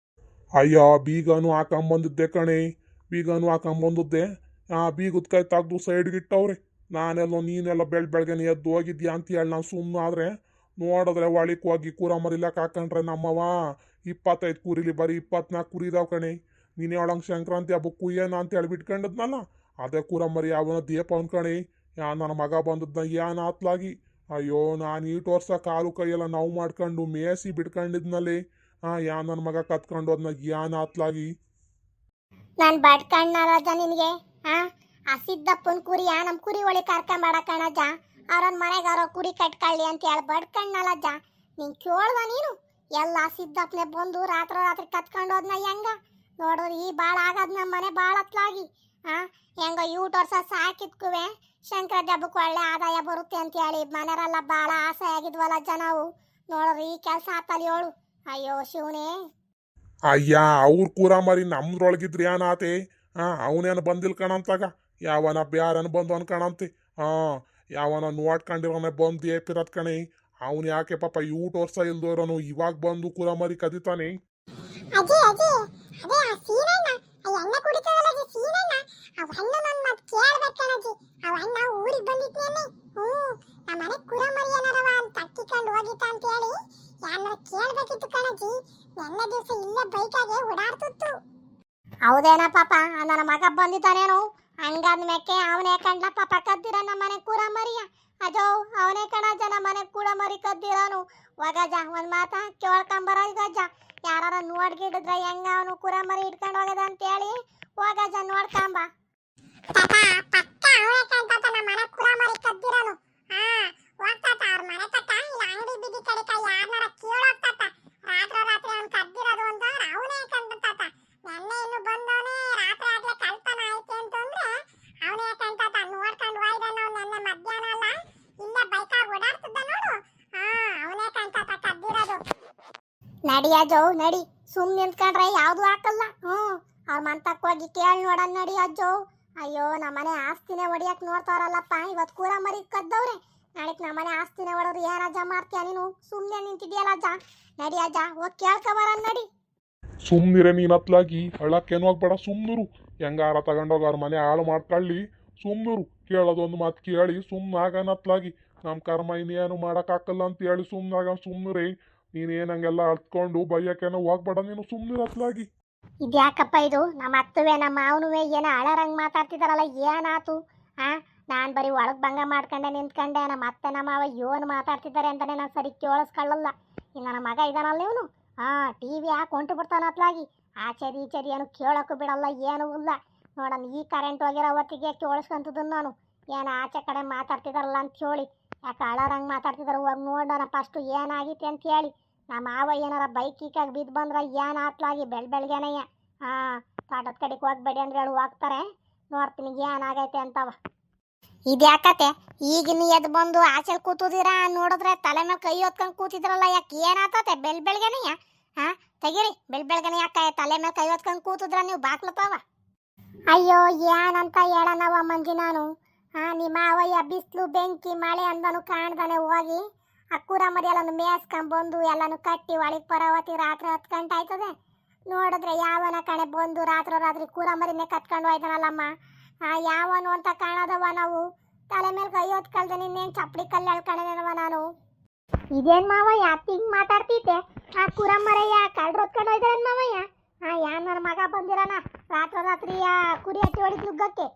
ಅಯ್ಯ, ಬೀಗನು ಹಾಕೊಂಬಂದಿದ್ದೆ ಕಣೆ, ಬೀಗನು ಹಾಕೊಂಬಂದಿದ್ದೆ. ಬೀಗದ ಕೈ ತೆಗ್ದು ಸೈಡ್ಗೆ ಇಟ್ಟವ್ರೆ. ನಾನೆಲ್ಲೋ ನೀನೆಲ್ಲ ಬೆಳಗ್ಗೆನೆ ಎದ್ದು ಹೋಗಿದ್ಯಾ ಅಂತ ಹೇಳಿ ನಾನು ಸುಮ್ಮನಾದ್ರೆ, ನೋಡಿದ್ರೆ ಒಳಿಕ್ ಹೋಗಿ ಕೂರ ಮರಿಲಕ್ಕೆ ಹಾಕೊಂಡ್ರೆ ನಮ್ಮವ 25 ಕುರಿಲಿ ಬರೀ 24 ಕುರಿ ಇದಾವ ಕಣೆ. ನೀನೇ ಒಳಂಗೆ ಸಂಕ್ರಾಂತಿ ಹಬ್ಬಕ್ಕೆ ಕುಯ್ಯನ ಅಂತ ಹೇಳಿ ಬಿಟ್ಕೊಂಡಿದ್ನಲ್ಲ, ಅದೇ ಕೂರ ಮರಿ ಅವನ ದೀಪ ಅನ್ಕಣೆ. ನನ್ನ ಮಗ ಬಂದದ್ನ ಏನ್ ಆತ್ಲಾಗಿ. ಅಯ್ಯೋ, ನಾನು ಈಟ್ ವರ್ಷ ಕಾಲು ಕೈಯೆಲ್ಲ ನೋವು ಮಾಡ್ಕೊಂಡು ಮೇಸಿ ಬಿಟ್ಕೊಂಡಿದ್ನಲ್ಲಿ. ನನ್ನ ಮಗ ಕತ್ಕೊಂಡು ಹೋದ್ನ ಏನ್ ಆತ್ಲಾಗಿ. ನಾನು ಬಡ್ಕಣ್ಣರಜ ನಿನಗೆ. ಆ ಸಿದ್ದಪ್ಪನ ಕುರಿ ನಮ್ಮ ಕುರಿ ಒಳಗೆ ಕರ್ಕೊಂಬಾಡಕಣಜ್ಜ. ಅವ್ರನ್ನ ಮನೆಗೆ ಅವ್ರ ಕುರಿ ಕಟ್ಕೊಳ್ಳಿ ಅಂತ ಹೇಳಿ ಬಡ್ಕಣ್ಣಲ್ಲಜ್ಜ. ನೀನು ಕೇಳ್ದ ನೀನು? ಎಲ್ಲ ಸಿದ್ದಪ್ಪನೆ ಬಂದು ರಾತ್ರಿ ಕತ್ಕೊಂಡು ಹೋದ್ನ ಹೆಂಗ ನೋಡಿದ್ರೆ ಈ ಭಾಳ ಆಗದ್ ನಮ್ಮ ಮನೆ ಭಾಳ ಹತ್ಲಾಗಿ. ಹೆಂಗ ಈಟ್ ವರ್ಷ ಸಾಕಿದ್ಕುವೆ ಸಂಕ್ರಾಂತಿ ಹಬ್ಬಕ್ಕೆ ಒಳ್ಳೆ ಆದಾಯ ಬರುತ್ತೆ ಅಂತ ಹೇಳಿ ಮನೆಯವರೆಲ್ಲ ಭಾಳ ಆಸೆ ಆಗಿದ್ವಲ್ಲಜ್ಜ ನಾವು. ನೋಡ್ರಿ ಈ ಕೆಲಸ ಆತಲ್ಲಿ ಹೇಳು. ಅಯ್ಯೋ ಶಿವನೇ. ಅಯ್ಯ, ಅವ್ರ ಕೂರ ಮರಿ ನಮ್ದ್ರೊಳಗಿದ್ರಿ ಏನಾತೆ? ಅವನೇನು ಬಂದಿಲ್ ಕಣಂತಾಗ, ಯಾವನ ಬ್ಯಾರನ್ ಬಂದು ಅನ್ಕಣಂತೆ. ಯಾವನ ನೋಡ್ಕೊಂಡಿರೋನೆ ಬಂದು ಏಪಿರತ್ ಕಣೆ. ಅವನು ಯಾಕೆ ಪಾಪ ಊಟ ವರ್ಷ ಇಲ್ದೋರನು ಇವಾಗ ಬಂದು ಕೂರ ಮರಿ ಕದಿತಾನೆ. ಅಜ್ಜಿ ಅಜ್ಜಿ, ಅದೇ ಆ ಸೀನಣ್ಣ, ಆ ಎಣ್ಣೆ ಕುಡಿತದಲ್ಲ ಅಜ್ಜಿ ಸೀನಣ್ಣ, ಅವನ್ನ ನನ್ನ ಮಾತು ಕೇಳ್ಬೇಕಣಜ್ಜಿ. ಅವನ್ನ ಊರಿಗೆ ಬಂದಿದ್ನೇನೆ. ನಮ್ಮ ಮನೆ ಕುರ ಮರಿ ಏನಾರವ ಅಂತ ತಕ್ಕಿಕೊಂಡು ಹೋಗಿತ್ತ ಅಂತ ಹೇಳಿ ಯಾರನ್ನ ಕೇಳ್ಬೇಕಿತ್ತು ಕಣಜ್ಜಿ. ಎಣ್ಣೆ ದಿವಸ ಇಲ್ಲೇ ಬೈಕಾಗೆ ಓಡಾಡ್ತಿತ್ತು. ಹೌದೇನ ಪಾಪ? ನನ್ನ ಮಗ ಬಂದಿದ್ದಾನೇನು? ಹಂಗಾದ್ಮೇಕೆ ಅವನೇ ಕಂಡ್ಲ ಪಾಪ ಕದ್ದಿರ ನಮ್ಮ ಮನೆ ಕೂರ ಮರಿಯ. ಅಜೋ ಅವನೇ ಕಣಜ್ಜ ನಮ್ಮ ಮನೆ ಕೂರ ಮರಿ ಕದ್ದಿರೋನು. ಹೋಗಜ್ಜ, ಒಂದ್ ಮಾತ ಕೇಳ್ಕೊಂಬರ ಗಜ್ಜ. ಯಾರ ನೋಡ್ಗಿಡಿದ್ರೆ ಹೆಂಗ ಅವನು ಕೂರ ಮರಿ ಇಟ್ಕೊಂಡು ಹೋಗದ ಅಂತ ಹೇಳಿ ಹೋಗಜ್ಜ ನೋಡ್ಕೊಂಬ. ತಾತ ಪಕ್ಕ ಅವನೇ ಕಂತಾತ ನಮ್ಮ ಮನೆ ಕುರ ಮರಿ ಕದ್ದಿರೋನು. ಹೋಗ್ತಾತ ಅವ್ರ ಮನೆ ತಕ್ಕ, ಇಲ್ಲ ಅಂಗಡಿ ಬೀದಿ ಕಡೆ ಯಾರನ್ನಾರ ಕೇಳೋಗ್ತಾತ. ರಾತ್ರಿ ಅವ್ನು ಕದ್ದಿರೋದು ಅಂತಂದ್ರೆ ಅವನೇ ಕಂತಾತ. ನೆನ್ನೆ ಇನ್ನು ಬಂದವನೇ ರಾತ್ರಿ ಆಗ್ಲೇ ಕಳ್ತನ ಆಯ್ತು ಅಂತಂದ್ರೆ ಅವನೇ ಕಂತಾತ. ನೋಡ್ಕೊಂಡು ಹೋಯ್ದಾನ ನೆನ್ನೆ ಮಧ್ಯಾಹ್ನ ಅಲ್ಲ, ಇಲ್ಲೇ ಬೈಕಾಗ ಓಡಾಡ್ತಿದ್ದ ನೋಡು. ಅವನೇ ಕಂತಾತ ಕದ್ದಿರೋದು. ನಡಿ ಅಜ್ಜೋ ನಡಿ, ಸುಮ್ ನಿಂತ್ಕೊಂಡ್ರೆ ಯಾವ್ದು ಹಾಕಲ್ಲ. ಅವ್ರ ಮಂತಕ್ಕೆ ಹೋಗಿ ಕೇಳಿ ನೋಡೋಣ ನಡಿ ಅಜ್ಜೋ. ಅಯ್ಯೋ, ನಮ್ಮನೆ ಆಸ್ತಿನೇ ಹೊಡಿಯಕ್ ನೋಡ್ತಾರಲ್ಲಪ್ಪ, ಇವತ್ತು ಕೂರ ಮರಿ ಕದ್ದವ್ರೆ. ನಾಳೆಕ್ ನಮ್ಮನೆ ಆಸ್ತಿನೇ ಹೊಡೋರು ಏನಜ್ಜ ಮಾಡ್ತೀಯ ನೀನು? ಸುಮ್ಮನೆ ನಿಂತಿದ್ಯಲ್ಲ ಅಜ್ಜ. ನಡಿ ಅಜ್ಜ, ಹೋಗಿ ಕೇಳ್ಕೊಬರ ನಡಿ. ಸುಮ್ನಿರೆ ನೀನ್ ಹತ್ಲಾಗಿ, ಹಳ್ಳಕ್ಕೇನು ಹೋಗ್ಬೇಡ, ಸುಮ್ನರು. ಹೆಂಗಾರ ತಗೊಂಡೋಗ ಅವ್ರ ಮನೆ ಹಾಳು ಮಾಡ್ಕೊಳ್ಳಿ, ಸುಮ್ನರು. ಕೇಳೋದೊಂದು ಮಾತು ಕೇಳಿ ಸುಮ್ಮನಾಗನ ಹತ್ಲಾಗಿ. ನಮ್ಮ ಕರ್ಮ ಇನ್ನೇನು ಮಾಡೋಕ್ಕಾಗಲ್ಲ ಅಂತ ಹೇಳಿ ಸುಮ್ಮನೆ ನೀನೇನಂಗೆಲ್ಲ ಹತ್ಕೊಂಡು ಬೈಯಕ್ಕೇನೋ ಹೋಗ್ಬೇಡ ನೀನು, ಸುಮ್ಮನೆ ಹತ್ಲಾಗಿ. ಇದ್ಯಾಕಪ್ಪ ಇದು? ನಮ್ಮ ಅತ್ತುವೆ ನಮ್ಮ ಮಾವನುವೆ ಏನೋ ಹಳರಂಗ್ ಮಾತಾಡ್ತಿದಾರಲ್ಲ, ಏನಾತು? ನಾನು ಬರೀ ಒಳಗೆ ಭಂಗ ಮಾಡ್ಕೊಂಡೆ ನಿಂತ್ಕೊಂಡೆ. ನಮ್ಮ ಅತ್ತೆ ನಮ್ಮ ಮಾವ ಏನು ಮಾತಾಡ್ತಿದ್ದಾರೆ ಅಂತಾನೆ ನಾನು ಸರಿ ಕೇಳಿಸ್ಕೊಳ್ಳಲ್ಲ. ಇನ್ನು ನನ್ನ ಮಗ ಇದಾನಲ್ಲ ಇವನು, ಟಿವಿ ಹಾಕಿ ಹೊಂಟು ಬಿಡ್ತಾನ ಹತ್ಲಾಗಿ. ಆಚೆದು ಈಚೆದು ಏನು ಕೇಳೋಕ್ಕೂ ಬಿಡಲ್ಲ, ಏನೂ ಇಲ್ಲ. ನೋಡೋಣ, ಈ ಕರೆಂಟ್ ಹೋಗಿರೋ ಹೊತ್ತಿಗೆ ಕೇಳಿಸ್ಕೊಂತದ್ದು ನಾನು. ಏನು ಆಚೆ ಕಡೆ ಮಾತಾಡ್ತಿದಾರಲ್ಲ ಅಂತ ಹೇಳಿ. ಯಾಕೆ ಹಳರಂಗೆ ಮಾತಾಡ್ತಿದಾರೆ? ಹೋಗಿ ನೋಡೋಣ ಫಸ್ಟು ಏನಾಗಿತ್ತು ಅಂತ ಹೇಳಿ. ನಮ್ಮ ಮಾವ ಏನಾರ ಬೈಕ್ ಕೀಕಾಗಿ ಬಿದ್ದು ಬಂದ್ರೆ ಏನು ಆತ್ಲಾಗಿ ಬೆಳಗ್ಗೆನೆಯ. ತೋಟದ ಕಡೆಗೆ ಹೋಗ್ಬೇಡಿ ಅಂದ್ರೆ ಹೇಳಿ ಹೋಗ್ತಾರೆ. ನೋಡ್ತೀನಿ ಏನಾಗೈತೆ ಅಂತವ. ಇದ್ಯಾಕತೆ ಈಗಿನ ಎದ್ದು ಬಂದು ಆಚೆ ಕೂತಿದ್ದೀರಾ? ನೋಡಿದ್ರೆ ತಲೆ ಮೇಲೆ ಕೈ ಹೊತ್ಕೊಂಡು ಕೂತಿದ್ರಲ್ಲ, ಯಾಕೆ ಏನಾತತೆ ಬೆಳಗ್ಗೆನೆಯ? ತೆಗೀರಿ, ಬೆಳಗ್ಗೆನೆ ಯಾಕೆ ತಲೆ ಮೇಲೆ ಕೈ ಹೊತ್ಕೊಂಡು ಕೂತಿದ್ರ ನೀವು ಬಾಕ್ಲತಾವ? ಅಯ್ಯೋ, ಏನಂತ ಹೇಳನವ ಮಂಜಿ ನಾನು. ನಿಮ್ಮ ಅವಯ್ಯ ಬಿಸಿಲು ಬೆಂಕಿ ಮಳೆ ಅಂದನು ಕಾಣ್ದಾನೆ ಹೋಗಿ ಆ ಕುರ ಮರಿ ಎಲ್ಲಾನು ಮೇಯ್ಸ್ಕೊಂಬಂದು ಎಲ್ಲಾನು ಕಟ್ಟಿ ಒಳಗೆ ಬರೋವತ್ತಿ ರಾತ್ರಿ 10 ಗಂಟೆ ಆಯ್ತದೆ. ನೋಡಿದ್ರೆ ಯಾವನ ಕಣೆ ಬಂದು ರಾತ್ರಿ ಕುರ ಮರಿನೇ ಕತ್ಕೊಂಡು ಹೋಯ್ತಾನಲ್ಲಮ್ಮ. ಯಾವನು ಅಂತ ಕಾಣದವ ನಾವು ತಲೆ ಮೇಲೆ ಕೈ ಹೊತ್ಕಳ್ದೆ ನಿನ್ನೇನು ಚಪ್ಪಡಿ ಕಲ್ಲು ಎಳ್ಕೊಂಡೇನವ ನಾನು. ಇದೇನ್ ಮಾವಯ್ಯ ಹಿಂಗ್ ಮಾತಾಡ್ತಿದ್ದೆ? ಆ ಕುರ ಮರಯ್ಯ ಕಳ್ರು ಹೊತ್ಕೊಂಡು ಹೋಯ್ತಾರೇನ್ ಮಾವಯ್ಯ? ಯಾನ್ ನನ್ನ ಮಗ ಬಂದಿರಾನ ರಾತ್ರಿ ಆ ಕುರಿ ಹತ್ತಿ ಹೊಡಿದ್ ನುಗ್ಗಕ್ಕೆ.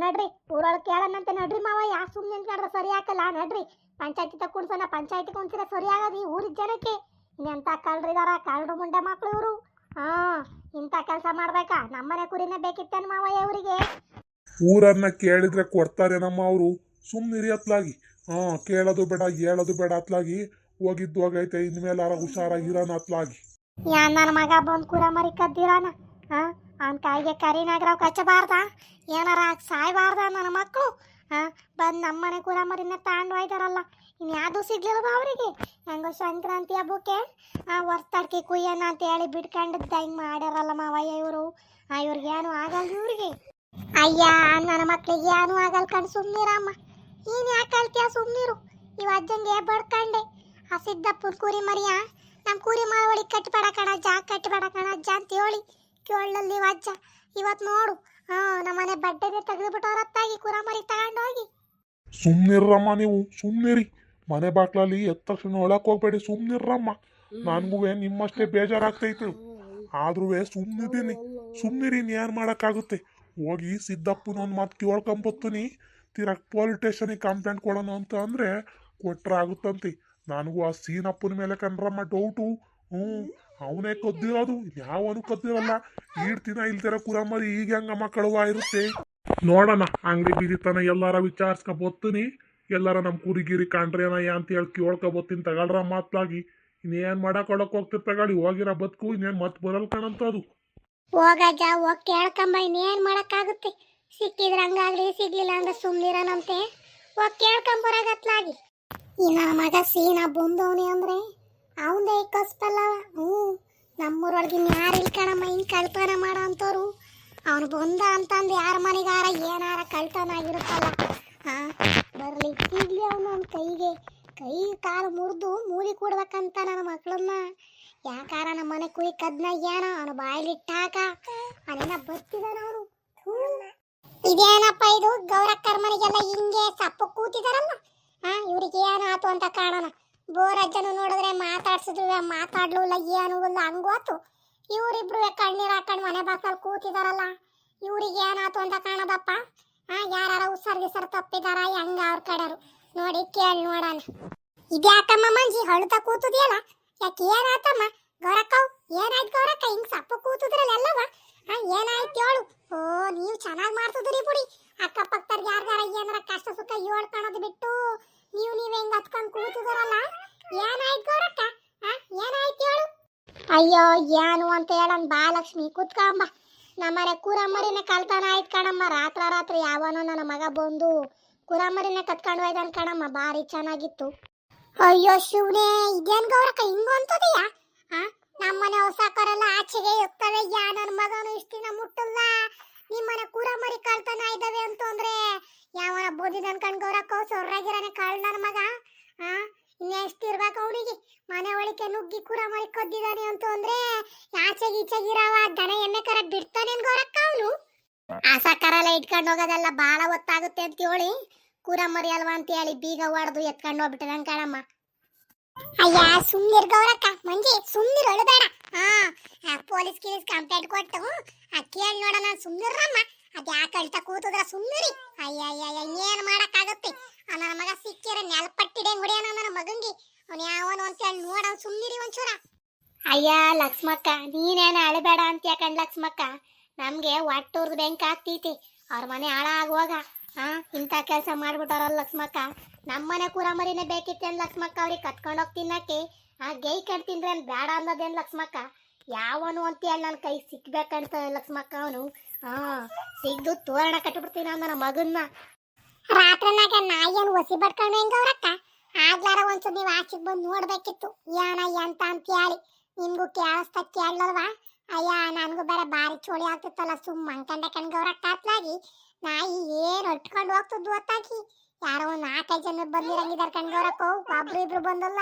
ನಡ್ರಿ ಊರೊಳಗೆ ಕೇಳನಂತೆ ನಡ್ರಿ ಮಾವಯ್ಯ. ಸುಮ್ಮನೆ ನಿಂತ್ಕೊಂಡ್ರೆ ಸರಿ ಹಾಕಲ್ಲ. ನಡ್ರಿ ಪಂಚಾಯತಿ ತಗೊಂಡ್ಸೋಣ, ಪಂಚಾಯತಿ ಕುಂತಿರ ಸರಿ ಆಗದು ಈ ಊರಿನ ಜನಕ್ಕೆ. ಇನ್ನೆಂತ ಕಳ್ರಿದಾರ, ಕಳ್ರು ಮುಂಡೆ ಮಕ್ಳು ಇವರು. ಇಂಥ ಕೆಲಸ ಮಾಡ್ಬೇಕಾ? ನಮ್ಮನೆ ಕುರಿನೇ ಬೇಕಿತ್ತೇನು ಮಾವಯ್ಯ ಇವರಿಗೆ? ಊರನ್ನ ಕೇಳಿದ್ರೆ ಕೊಡ್ತಾರೇನಮ್ಮ ಅವರು? ಸುಮ್ಮನಿರಿ ಅತ್ಲಾಗಿ. ಕೇಳೋದು ಬೇಡ ಹೇಳೋದು ಬೇಡ ಅತ್ಲಾಗಿ. ಹೋಗಿದ್ದು ಹೋಗೈತೆ, ಇನ್ಮೇಲಾರ ಹುಷಾರಾಗಿರೋಣ ಅತ್ಲಾಗಿ. ನನ್ನ ಮಗ ಬಂದು ಕುರ ಮರಿ ಕದ್ದಿರಾನ. ಅವನ ಕೈಗೆ ಕರಿನಾಗ್ರಾವ್ ಕಚ್ಚಬಾರ್ದ, ಏನಾರ ಸಾಯ್ಬಾರ್ದ ನನ್ನ ಮಕ್ಕಳು. ಬಂದು ನಮ್ಮನೆ ಕುರ ಮರಿನೇ ತಗೊಂಡು ಹೋಯ್ತಾರಲ್ಲ. ಇನ್ಯಾವುದು ಸಿಗ್ಲಿಲ್ವ ಅವರಿಗೆ? ಹೆಂಗೋ ಸಂಕ್ರಾಂತಿ ಹಬ್ಬಕ್ಕೆ ಹೊರ್ತಡ್ಕಿ ಕುಯ್ಯನ ಅಂತ ಹೇಳಿ ಬಿಡ್ಕೊಂಡಿದ್ದ ಹಿಂಗೆ ಮಾಡ್ಯಾರಲ್ಲ ಮಾವಯ್ಯ ಇವರು. ಇವ್ರಿಗೇನು ಆಗಲ್ಲ ಇವ್ರಿಗೆ. ಅಯ್ಯ ನನ್ನ ಮಕ್ಳಿಗೆ ಏನು ಆಗಲ್ಲ ಕಣ್, ಸುಮ್ಮನಿರಮ್ಮ. ನೀನು ಯಾಕೆ ಕಳ್ತೀಯ? ಸುಮ್ಮನಿರು. ಇವ ಅಜ್ಜಂಗೆ ಬಡ್ಕಂಡೆ ಆ ಸಿದ್ದಪ್ಪನ ಕುರಿ ಮರಿಯ ನಮ್ಮ ಕುರಿ ಮಾವಳಿಗೆ ಕಟ್ಟಬೇಡ ಕಣಜ್ಜ, ಕಟ್ಟಬೇಡ ಕಣಜ್ಜ ಅಂತ ಹೇಳಿ ಕೇಳಲ್ಲಿ ಅಜ್ಜ. ಇವತ್ತು ನೋಡು ನಮ್ಮನೆ ಬಡ್ಡೆನೆ ತೆಗೆದುಬಿಟ್ಟವ್ರತ್ತಾಗಿ ಕುರ ಮರಿ ತಗೊಂಡೋಗಿ. ಸುಮ್ಮನಿರ್ರಮ್ಮ ನೀವು, ಸುಮ್ಮನಿರಿ. ಮನೆ ಬಾಕ್ಲಲ್ಲಿ ಎದ್ದ ತಕ್ಷಣ ಒಳಕ್ಕೆ ಹೋಗ್ಬೇಡಿ, ಸುಮ್ಮನಿರ್ರಮ್ಮ. ನನಗೂ ನಿಮ್ಮಷ್ಟೇ ಬೇಜಾರಾಗ್ತೈತು, ಆದ್ರೂ ಸುಮ್ಮನಿದ್ದೀನಿ. ಸುಮ್ಮನಿರಿ, ಏನು ಮಾಡೋಕ್ಕಾಗುತ್ತೆ? ಹೋಗಿ ಸಿದ್ದಪ್ಪನ ಒಂದು ಮಾತು ಕೇಳ್ಕೊಂಬತ್ತೀನಿ. ತಿರಗ ಪೊಲೀಸ್ ಸ್ಟೇಷನಿಗೆ ಕಂಪ್ಲೇಂಟ್ ಕೊಡೋಣ ಅಂತ ಅಂದರೆ ಕೊಟ್ರೆ ಆಗುತ್ತಂತೆ. ನನಗೂ ಆ ಸೀನಪ್ಪನ ಮೇಲೆ ಕಣ್ರಮ್ಮ ಡೌಟು. ಅವನೇ ಕದ್ದಿರೋದು, ಯಾವನು ಕದ್ದಿರಲ್ಲ. ಈಡ್ತಿನ ಇಲ್ದಿರ ಕುರಮರಿ ಈಗ ಹಂಗ ಮಕ್ಕಳುವ ಇರುತ್ತೆ. ನೋಡೋಣ, ಅಂಗಡಿ ಬೀದಿತನ ಎಲ್ಲಾರ ವಿಚಾರಿಸ್ಕೊಬತ್ತೀನಿ. ಎಲ್ಲಾರ ನಮ್ಮ ಕುರಿಗಿರಿ ಕಾಣ್ರೇನಯ್ಯ ಅಂತ ಹೇಳಿ ಕೇಳ್ಕೊಬತ್ತೀನಿ. ತಗೊಳ್ರ ಮಾತ್ಲಾಗಿ. ಇನ್ನೇನು ಮಾಡಕ್ಕೆ ಹೋಗ್ತಿರ್ ತಗೊಳ್ಳಿ. ಹೋಗಿರೋ ಬದುಕು ಇನ್ನೇನು ಮತ್ತೆ ಬರಲ್ ಕಣಂತದು. ಹೋಗಜ್ಜ, ಹೋಗಿ ಕೇಳ್ಕೊಂಬ. ಇನ್ನೇನು ಮಾಡೋಕ್ಕಾಗುತ್ತೆ? ಸಿಕ್ಕಿದ್ರೆ ಹಂಗಾಗ್ಲಿ, ಸಿಗ್ಲಿಲ್ಲ ಅಂದ್ರೆ ಸುಮ್ಮನಿರನಂತೆ. ಹೋಗಿ ಕೇಳ್ಕೊಂಬರಾಗತ್ಲಾಗಿ. ಈ ನನ್ನ ಮಗ ಸೀನ ಬಂದವನಿ ಅಂದ್ರೆ ಅವಂದೇ ಕಸ್ಪಲ್ಲವ. ನಮ್ಮೂರೊಳಗೆ ಯಾರು ಇಲ್ಕಣಮ್ಮ ಹಿಂಗೆ ಕಳ್ತನ ಮಾಡೋ ಅಂಥವ್ರು. ಅವನು ಬಂದ ಅಂತಂದು ಯಾರ ಮನೆಗಾರ ಏನಾರ ಕಳ್ತನ ಆಗಿರುತ್ತಲ್ಲ. ಬರಲಿ ಸಿಗ್ಲಿ ಅವನು ಅವನ ಕೈಗೆ. ಕೈ ಕಾಲು ಮುರಿದು ಮೂಲಿ ಕೊಡ್ಬೇಕಂತ ನನ್ನ ಮಕ್ಕಳನ್ನ. ಯಾಕಾರ ನಮ್ಮ ಮನೆ ಕುಯ್ ಕದ್ನ ಏನ ಅವನು ಬಾಯಲ್ಲಿಟ್ಟಾಕ ಅವನೇನ ಬರ್ತಿದಾನ ಅವನು. ಇದೇನಪ್ಪ ಇದು? ಗೌರಕ್ಕರ ಮನೆಗೆಲ್ಲ ಹಿಂಗೆ ಸಪ್ಪು ಕೂತಿದಾರಲ್ಲ. ಇವ್ರಿಗೆ ಏನಾಯ್ತು ಅಂತ ಕಾಣೋಣ. ಬೋರಜ್ಜನು ನೋಡಿದ್ರೆ ಮಾತಾಡ್ಸಿದ್ರು ಮಾತಾಡ್ಲಿಲ್ಲ, ಏನೂ ಇಲ್ಲ, ಹಂಗೋತು. ಇವರಿಬ್ರು ಕಣ್ಣೀರು ಹಾಕೊಂಡು ಮನೆ ಬಾಕಲ್ಲಿ ಕೂತಿದಾರಲ್ಲ. ಇವ್ರಿಗೆ ಏನಾಯ್ತು ಅಂತ ಕಾಣೋದಪ್ಪ. ಯಾರ ಉಸರ್ ತಪ್ಪಿದಾರ ಹೆಂಗ ಅವ್ರ ಕಡೆರು ನೋಡಿ ಕೇಳಿ ನೋಡೋಣ. ಇದ್ಯಾಕಮ್ಮ ಮಂಜಿ ಹಳುತ ಕೂತದಿಯಲ್ಲ? ಯಾಕೆ ಏನಾಯ್ತಮ್ಮ? ಗೌರಕ್ಕವ್ ಏನಾಯ್ತು? ಗೌರಕ್ಕ ಹಿಂಗ್ ಸಪ್ಪು ಕೂತಿದ್ರಲ್ಲ ಎಲ್ಲವ? ಏನಾಯ್ತು ಹೇಳು. ನೀವು ಚೆನ್ನಾಗಿ ಮಾಡ್ತಿದ್ರಿ ಬಿಡಿ. ಅಕ್ಕಪಕ್ಕದವ್ರಿಗೆ ಯಾರ್ಗಾರ ಏನಾರ ಕಷ್ಟ ಸುಖ ಹೇಳ್ಕೊಳೋದು ಬಿಟ್ಟು ನೀವು ಹೆಂಗ್ ಹತ್ಕೊಂಡು ಕೂತಿದಾರಲ್ಲ. ಏನಾಯ್ತು ಗೌರಕ್ಕ? ಏನಾಯ್ತು ಹೇಳು. ಅಯ್ಯೋ ಏನು ಅಂತ ಹೇಳನ್ ಬಾ ಲಕ್ಷ್ಮಿ, ಕುತ್ಕೊಂಬ. ನಮ್ಮನೆ ಕುರಮರಿನೇ ಕಳ್ತನ ಆಯ್ತು ಕಣಮ್ಮ. ರಾತ್ರಿ ಯಾವನೋ ನನ್ನ ಮಗ ಬಂದು ಕುರಮರಿನೇ ಕತ್ಕೊಂಡು ಹೋಯ್ದಾನ ಕಣಮ್ಮ. ಭಾರಿ ಚೆನ್ನಾಗಿತ್ತು. ಅಯ್ಯೋ ಶಿವನೇ, ಇದೇನ್ ಗೌರಕ್ಕ ಹಿಂಗು ಅಂತದೆಯಾ? ನಮ್ಮನೆ ಹೊಸ ಕರೆಲ್ಲ ಆಚೆಗೆ ಇರ್ತವೆ. ನನ್ನ ಮಗನು ಇಷ್ಟ ದಿನ ಮುಟ್ಟಲ್ಲ. ನಿಮ್ಮನೆ ಕುರಮರಿ ಕಳ್ತನ ಇದ್ದಾವೆ ಅಂತಂದ್ರೆ ಯಾವನ ಬೋದಿದ ಅನ್ಕೊಂಡ್ ಗೌರಕ್ಕ ಸೊರ್ರಾಗಿರಾನೆ ಕಳ್ ನನ್ನ ಮಗ. ಇನ್ನೆಷ್ಟು ಇರ್ಬೇಕು ಅವನಿಗೆ? ಮನೆ ಒಳಗೆ ನುಗ್ಗಿ ಕುರಮರಿ ಕದ್ದಿದ್ದಾನೆ ಅಂತ ಅಂದ್ರೆ ಆಚೆಗೀಚೆಗಿರಾವ ದನ ಎಮ್ಮೆ ಕರ ಬಿಡ್ತಾನೇನ್ ಗೌರಕ್ಕ ಅವನು? ಆಸಾ ಕರೆಲ್ಲ ಇಟ್ಕೊಂಡು ಹೋಗೋದೆಲ್ಲ ಬಾಳ ಹೊತ್ತಾಗುತ್ತೆ ಅಂತ ಹೇಳಿ ಕುರಮರಿ ಅಲ್ವಾ ಅಂತ ಹೇಳಿ ಬೀಗ ಹೊಡೆದು ಎತ್ಕೊಂಡು ಹೋಗ್ಬಿಟ್ಟಿದಂಗ ಕಣಮ್ಮ. ಅಯ್ಯ ಸುಮ್ನಿರ್ ಗೌರಕ್ಕ. ಮಂಜಿ ಸುಮ್ನಿರ್, ಅಳಬೇಡ. ಪೊಲೀಸ್ ಕಂಪ್ಲೇಂಟ್ ಕೊಟ್ಟು ಕೇಳಿ ನೋಡೋಣ. ಸುಮ್ನಿರ್ರಮ್ಮ. ಅದ್ ಯಾಕೆ ಅಳ್ತಾ ಕೂತದ್ರ ಸುಮ್ನಿರಿ. ಅಯ್ಯ ಏನ್ ಮಾಡಕ್ಕಾಗುತ್ತೆ? ನನ್ನ ಮಗ ಸಿಕ್ಕಿರ ನೆಲಪಟ್ಟಿಡೆ ಹೊಡಿಯೋಣ ನನ್ನ ಮಗಂಗೆ. ಅವ್ನು ಯಾವನು ಅಂತ ಹೇಳಿ ನೋಡ. ಸುಮ್ನಿರಿ ಒಂಚೂರ. ಅಯ್ಯ ಲಕ್ಷ್ಮಕ್ಕ, ನೀನೇನ ಅಳಬೇಡ ಅಂತ ಯಾಕಂಡ್ ಲಕ್ಷ್ಮಕ್ಕ. ನಮ್ಗೆ ಒಟ್ಟೂರ್ದು ಬೆಂಕ್ ಆಗ್ತೈತಿ. ಅವ್ರ ಮನೆ ಹಾಳಾಗುವಾಗ ಇಂಥ ಕೆಲಸ ಮಾಡ್ಬಿಟ್ಟಾರಲ್ಲ ಲಕ್ಷ್ಮಕ್ಕ. ನಮ್ಮನೆ ಕುರಮರಿನೇ ಬೇಕಿತ್ತೇನು ಲಕ್ಷ್ಮಕ್ಕ? ಅವ್ರಿಗೆ ಕತ್ಕೊಂಡು ಹೋಗಿ ತಿನ್ನಕ್ಕೆ ಗೈ ಕಣ್ ತಿಂದ್ರೆ ಬೇಡ ಅನ್ನೋದೇನು ಲಕ್ಷ್ಮಕ್ಕ? ಯಾವನು ಅಂತ ಹೇಳಿ ನನ್ನ ಕೈ ಸಿಕ್ಬೇಕಂತ ಲಕ್ಷ್ಮಕ್ಕ. ಅವನು ಸಿಗ್ದು ತೋರಣ ಕಟ್ಟಿಬಿಡ್ತೀನಿ ನನ್ನ ಮಗನ್ನ. ರಾತ್ರಿನಾಗ ನಾಯಿಯನ್ನು ಒಸಿ ಬಡ್ಕೊಂಡು ಹೆಂಗ ಅವ್ರಕ್ಕ? ಆಗ್ಲಾರ ಒಂದ್ಸಲ ನೀವು ಆಚೆಗೆ ಬಂದು ನೋಡ್ಬೇಕಿತ್ತು ಏನ ಎಂತ ಅಂತ ಹೇಳಿ. ನಿಮ್ಗೂ ಕೇಳಿಸ್ತಾ ಕೇಳಲ್ವಾ? ಅಯ್ಯ ನನಗೂ ಬೇರೆ ಭಾರಿ ಚೋಳಿ ಆಗ್ತಿತ್ತಲ್ಲ. ಸುಮ್ಮ ಅಂಕಂಡೆ ಕಣ್ಗವ್ರಕ್ಕ. ಅತ್ಲಾಗಿ ನಾಯಿ ಏನು ಹೊಟ್ಕೊಂಡು ಹೋಗ್ತದ್ದು ಹೊತ್ತಾಗಿ ಯಾರೋ ಒಂದ್ 4-5 ಜನ ಬಂದಿರಂಗಿದಾರ ಕಣ್ಗವ್ರಕ್ಕೋ, ಒಬ್ರು ಇಬ್ರು ಬಂದಲ್ಲ.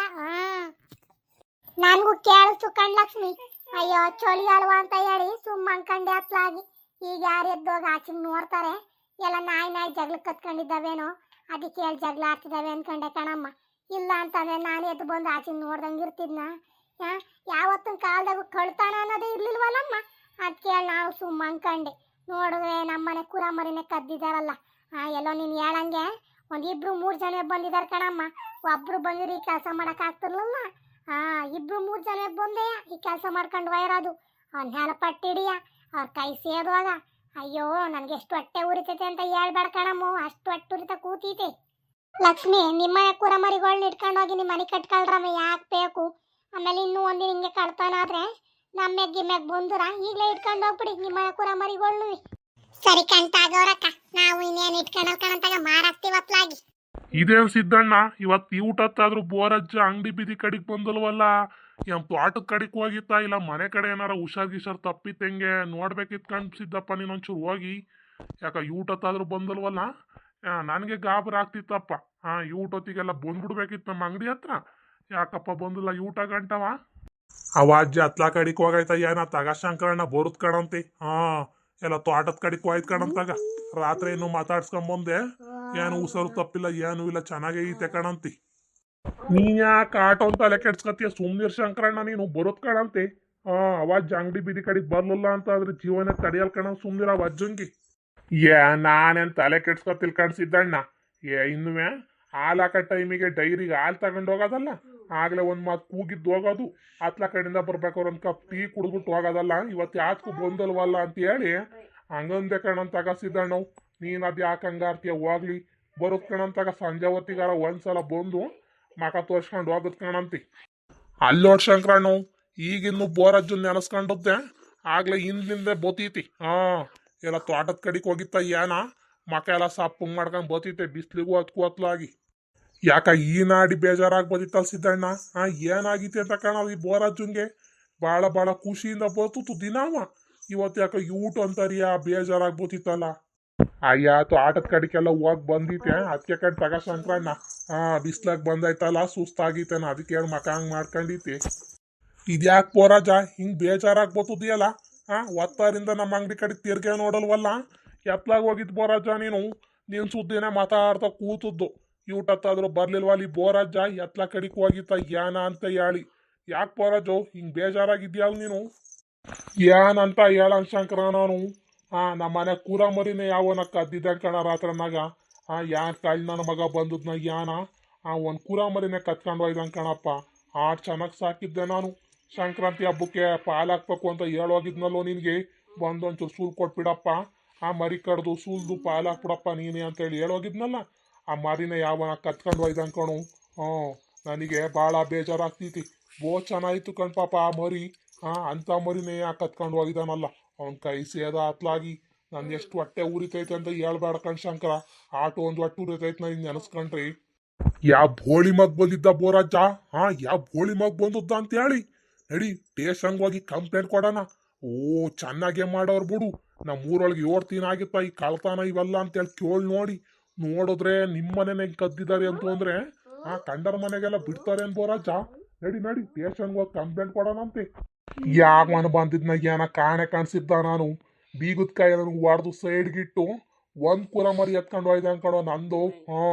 ನನ್ಗೂ ಕೇಳಿಸ್ತು ಕಣ್ಲಕ್ಷ್ಮಿ. ಅಯ್ಯೋ ಚಳಿ ಅಲ್ವಾ ಅಂತ ಹೇಳಿ ಸುಮ್ಮ ಅನ್ಕಂಡೆ ಅತ್ಲಾಗಿ. ಈಗ ಯಾರು ಎದ್ದೋಗ ಆಚೆ ನೋಡ್ತಾರೆ, ಎಲ್ಲ ನಾಯಿ ಜಗಳ ಕತ್ಕೊಂಡಿದ್ದಾವೇನೋ, ಅದಕ್ಕೆ ಹೇಳಿ ಜಗಳ ಆಡ್ತಿದ್ದಾವೆ ಅನ್ಕಂಡೆ ಕಣಮ್ಮ. ಇಲ್ಲ ಅಂತಂದ್ರೆ ನಾನು ಎದ್ದು ಬಂದು ಆಚೆ ನೋಡ್ದಂಗೆ ಇರ್ತಿದ್ನ. ಯಾವತ್ತಿನ ಕಾಲದಾಗ ಕಳ್ತಾನ ಅನ್ನೋದೇ ಇರ್ಲಿಲ್ವಲ್ಲಮ್ಮ. ಅದಕ್ಕೆ ಹೇಳಿ ನಾವು ಸುಮ್ಮ ಅನ್ಕಂಡೆ. ನೋಡಿದ್ರೆ ನಮ್ಮನೆ ಕುರ ಮರಿನೇ ಕದ್ದಿದಾರಲ್ಲ. ಎಲ್ಲೋ ನೀನು ಹೇಳಂಗೆ ಒಂದು 2-3 ಜನ ಬಂದಿದ್ದಾರೆ ಕಣಮ್ಮ. ಒಬ್ರು ಬಂದಿರಿ ಈ ಕೆಲಸ ಮಾಡಕ್ ಆಗ್ತಿರ್ಲಿಲ್ಲ. 2-3 ಜನ ಬಂದೆ ಈ ಕೆಲಸ ಮಾಡ್ಕೊಂಡು ಒಯ್ಯರೋದು. ಅವ್ನ ಹೆಲಪಟ್ಟಿಡಿಯ ಅವ್ರ ಕೈ ಸೇದುವಾಗ ಅಯ್ಯೋ ನನಗೆ ಎಷ್ಟು ಹೊಟ್ಟೆ ಉರಿತೈತೆ ಅಂತ ಹೇಳ್ಬೇಡ ಕಣಮ್ಮ. ಅಷ್ಟು ಹೊಟ್ಟೆ ಉರಿತ ಕೂತೈತೆ. ಲಕ್ಷ್ಮಿ, ನಿಮ್ಮ ಕುರ ಮರಿಗಳನ್ನ ಇಟ್ಕೊಂಡು ಹೋಗಿ ನಿಮ್ಮ ಮನೆ ಕಟ್ಕೊಳ್ರಮ್ಮ, ಯಾಕೆ ಬೇಕು? ಆಮೇಲೆ ಇನ್ನೂ ಒಂದಿನ ಹಿಂಗೆ ಕಳ್ತಾನಾದ್ರೆ ನಮ್ಮೆಗ್ ಗಿಮ್ಮೆಗ್ ಬಂದುರ ಈಗಲೇ ಇಟ್ಕೊಂಡು ಹೋಗ್ಬಿಡಿ ನಿಮ್ಮ ಕುರ ಮರಿಗಳನ್ನ. ಸರಿ ಕಂತಾಗವ್ರಕ್ಕ, ನಾವು ಇನ್ನೇನು ಇಟ್ಕೊಂಡಲ್ ಕಣಂತಾಗ ಮಾರಾಕ್ತಿವತ್ಲಾಗಿ. ಇದೇನ್ ಸಿದ್ದಣ್ಣ, ಇವತ್ತು ಈ ಊಟತ್ತಾದ್ರೂ ಬೋರಜ್ಜ ಅಂಗಡಿ ಬೀದಿ ಕಡೆಗೆ ಬಂದಲ್ವಲ್ಲ? ಏನ್ ತೋಟದ ಕಡೆಗೆ ಹೋಗಿತ್ತಾ, ಇಲ್ಲ ಮನೆ ಕಡೆ ಏನಾರ ಹುಷಾರ್ ತಪ್ಪಿತ್ತಂಗೆ ನೋಡ್ಬೇಕಿತ್ ಸಿದ್ದಪ್ಪ ನೀನೊಂಚೂರು ಹೋಗಿ. ಯಾಕ ಈ ಊಟತ್ತಾದ್ರೂ ಬಂದಲ್ವಲ್ಲ? ನನಗೆ ಗಾಬರಿ ಆಗ್ತಿತ್ತಪ್ಪ. ಈ ಊಟೊತ್ತಿಗೆಲ್ಲ ಬಂದ್ಬಿಡ್ಬೇಕಿತ್ತು ನಮ್ಮ ಅಂಗಡಿ ಹತ್ರ. ಯಾಕಪ್ಪ ಬಂದಿಲ್ಲ ಈ ಊಟ ಗಂಟವ? ಅವಾಜ್ಜಿ ಹತ್ಲಾ ಕಡಿಕ್ ಹೋಗೈತ ಏನ ತಗ ಶಂಕರಣ್ಣ ಬರುತ್ ಕಣಂತಿ. ಎಲ್ಲ ತೋಟದ ಕಡಿಕ್ ಹೋಯ್ತು ಕಣಂತಾಗ. ರಾತ್ರಿ ಏನು ಮಾತಾಡ್ಸ್ಕೊಂಬಂದೆ, ಏನು ಉಸರು ತಪ್ಪಿಲ್ಲ ಏನು ಇಲ್ಲ, ಚೆನ್ನಾಗೇ ಐತೆ ಕಣಂತಿ. ನೀನ್ ಯಾಕೆ ಆಟೋ ಅಂತ ತಲೆ ಕೆಡ್ಸ್ಕತ್ತೀಯ? ಸುಮ್ನಿರ್ ಶಂಕರಣ್ಣ, ನೀನು ಬರುತ್ ಕಣಂತಿ. ಅವಾಜ್ ಅಂಗಡಿ ಬೀದಿ ಕಡೆಗೆ ಬರ್ಲಿಲ್ಲ ಅಂತ ಆದ್ರೆ ಜೀವನ ತಡೆಯಲ್ ಕಣ. ಸುಮ್ನಿರ ಅವಾಜಂಗಿ. ನಾನೇನ್ ತಲೆ ಕೆಡ್ಸ್ಕೊತಿಲ್ ಕಣ್ಸಿದ್ದಣ್ಣ. ಇನ್ನುವೆ ಹಾಲು ಹಾಕೋ ಟೈಮಿಗೆ ಡೈರಿಗೆ ಹಾಲು ತಗೊಂಡು ಹೋಗೋದಲ್ಲ, ಆಗ್ಲೇ ಒಂದ್ ಮಾತು ಕೂಗಿದ್ದು ಹೋಗೋದು. ಹತ್ಲ ಕಡೆಯಿಂದ ಬರ್ಬೇಕಾದ್ರೆ ಒಂದು ಕಪ್ ಟೀ ಕುಡ್ಬಿಟ್ಟು ಹೋಗೋದಲ್ಲ. ಇವತ್ತು ಯಾಕೂ ಬಂದಲ್ವಲ್ಲ ಅಂತ ಹೇಳಿ ಹಂಗಂದೆ ಕಣಂತ ತಗಸಿದ್ದಣ್ಣ. ನೀನು ಅದು ಯಾಕೆ ಹಂಗಾರ್ತೀಯ? ಹೋಗ್ಲಿ ಬರೋದ್ ಕಣಂತಾಗ ಸಂಜೆ ಹೊತ್ತಿಗಾರ ಒಂದ್ಸಲ ಬಂದು ಮಕ ತೋರ್ಸ್ಕೊಂಡು ಹೋಗೋದ್ ಕಣಂತಿ. ಅಲ್ಲೋಡ್ ಶಂಕರಣ್ಣ, ಈಗಿನ್ನು ಬೋರಜ್ಜನ್ ನೆನೆಸ್ಕೊಂಡದ್ದೆ ಆಗ್ಲೇ ಹಿಂದಿಂದೆ ಬತೀತಿ. ಎಲ್ಲ ತೋಟದ ಕಡೆಗೆ ಹೋಗಿತ್ತ ಏನ ಮಕ ಎಲ್ಲ ಸಪ್ಪಂಗ್ ಮಾಡ್ಕೊಂಡ್ ಬತೀತೆ ಬಿಸ್ಲಿಗೂ ಹೊತ್ಲಾಗಿ. ಯಾಕ ಈ ನಾಡಿ ಬೇಜಾರಾಗಿ ಬದಿತ್ತಲ್ ಸಿದ್ದಣ್ಣ? ಏನಾಗಿತ್ತೆ ಅಂತ ಕಾಣ ಈ ಬೋರಜ್ಜಂಗೆ. ಭಾಳ ಖುಷಿಯಿಂದ ಬರ್ತುತ್ತು ದಿನಾವ. ಇವತ್ತು ಯಾಕ ಊಟ ಅಂತಾರಿಯ ಬೇಜಾರಾಗಿ ಬತ್ತಿತ್ತಲ್ಲ. ಅಯ್ಯಾತು ಆಟದ ಕಡೆಗೆಲ್ಲ ಹೋಗಿ ಬಂದಿತ್ತೆ, ಅದಕ್ಕೆ ಕಡೆ ತಗ ಶಂಕರಣ್ಣ. ಬಿಸ್ಲಾಗ ಬಂದೈತಲ್ಲ, ಸುಸ್ತಾಗಿತ್ತೇನ, ಅದಕ್ಕೆ ಹೇಳಿ ಮಕ ಹಂಗ್ ಮಾಡ್ಕೊಂಡಿತಿ. ಇದ್ಯಾಕೆ ಬೋರಾಜ ಹಿಂಗ್ ಬೇಜಾರಾಗಿ ಬರ್ತದಿಯಲ್ಲ? ಒತ್ತಾರಿಂದ ನಮ್ಮ ಅಂಗಡಿ ಕಡೆ ತಿರ್ಗೆ ನೋಡಲ್ವಲ್ಲ? ಎತ್ಲಾಗ ಹೋಗಿದ್ ಬೋರಾಜ ನೀನ್ ಸುದ್ದಿನೇ ಮಾತಾಡ್ತಾ ಕೂತದ್ದು. ಊಟತ್ತಾದ್ರೂ ಬರ್ಲಿಲ್ವಲ್ಲಿ ಬೋರಾಜ ಎತ್ಲ ಕಡಿಕ್ ಹೋಗಿತ್ತ ಏನ ಅಂತ ಹೇಳಿ. ಯಾಕೆ ಬೋರಾಜು ಹಿಂಗ್ ಬೇಜಾರಾಗಿದ್ಯಾವ ನೀನು? ಏನಂತ ಹೇಳ ಶಂಕರ ನಾನು. ನಮ್ಮ ಮನೆ ಕೂರ ಮರಿನೇ ಯಾವನ ಕದ್ದಿದ್ದ ಕಣ ರಾತ್ರನಾಗ. ಯಾನ್ ಕಳ್ ನನ್ನ ಮಗ ಬಂದದ್ನ ಯಾನ ಒಂದ್ ಕೂರ ಮರಿನೇ ಕತ್ಕೊಂಡು ಹೋಯ್ದಂಗ್ ಕಣಪ್ಪ. ಚೆನ್ನಾಗಿ ಸಾಕಿದ್ದೆ ನಾನು. ಸಂಕ್ರಾಂತಿ ಹಬ್ಬಕ್ಕೆ ಪಾಲಾಕ್ಬೇಕು ಅಂತ ಹೇಳೋಗಿದ್ನಲ್ಲೋ ನಿನ್ಗೆ, ಬಂದೊಂಚೂರು ಸೂಲ್ ಕೊಟ್ಬಿಡಪ್ಪ, ಮರಿ ಕಡ್ದು ಸೂಲ್ದು ಪಾಲಾಕ್ಬಿಡಪ್ಪ ನೀನೇ ಅಂತೇಳಿ ಹೇಳೋಗಿದ್ನಲ್ಲ. ಆ ಮರಿನ ಯಾವನ ಕತ್ಕೊಂಡು ಹೋಯ್ದಂಗ್ ಕಣು. ನನಗೆ ಭಾಳ ಬೇಜಾರಾಗ್ತೈತಿ. ಚೆನ್ನಾಗಿತ್ತು ಕಣ್ಪಾಪ ಆ ಮರಿ. ಅಂಥ ಮರಿನೇ ಕತ್ಕೊಂಡು ಹೋಗಿದ್ದಾನಲ್ಲ, ಅವ್ನ ಕೈ ಸೇದ ಹತ್ಲಾಗಿ ನಾನು ಎಷ್ಟು ಹೊಟ್ಟೆ ಉರಿತೈತೆ ಅಂತ ಹೇಳ್ಬೇಡ ಕಣ್ ಶಂಕರ. ಆಟೋ ಒಂದು ಹೊಟ್ಟೆ ಉರಿತೈತೆ ನಾನು ನೆನೆಸ್ಕೊಂಡ್ರಿ. ಯಾವ ಬೋಳಿ ಮಗ್ ಬಂದಿದ್ದ ಬೋರಾಜ? ಯಾವ ಬೋಳಿ ಮಗ್ ಬಂದದ್ದ ಅಂತ ಹೇಳಿ ನಡಿ ಟೇಷನ್ಗೆ ಹೋಗಿ ಕಂಪ್ಲೇಂಟ್ ಕೊಡೋಣ. ಚೆನ್ನಾಗೇ ಮಾಡೋರು ಬಿಡು. ನಮ್ಮೂರೊಳಗೆ 7 ದಿನ ಆಗಿತ್ತ ಈ ಕಳ್ತಾನ ಇವೆಲ್ಲ ಅಂತೇಳಿ ಕೇಳಿ ನೋಡಿದ್ರೆ ನಿಮ್ಮನೆ ಕದ್ದಿದ್ದಾರೆ ಅಂತ ಅಂದ್ರೆ ಕಂಡರ ಮನೆಗೆಲ್ಲ ಬಿಡ್ತಾರೆ ಅನ್ ಬೋರಾಜ. ನಡಿ ಟೇಷನ್ಗೆ ಹೋಗಿ ಕಂಪ್ಲೇಂಟ್ ಕೊಡೋಣಂತೆ. ಯಾವನ ಬಂದಿದ್ನ ಏನ ಕಾಣೆ ಕಾಣಿಸಿದ್ದ ನಾನು. ಬೀಗದ ಕೈ ನನಗೆ ಹೊಡೆದು ಸೈಡ್ಗಿಟ್ಟು ಒಂದ್ ಕೂರ ಮರಿ ಎತ್ಕೊಂಡು ಹೋಯ್ದೆ ಅನ್ಕೊಂಡ ನಂದು.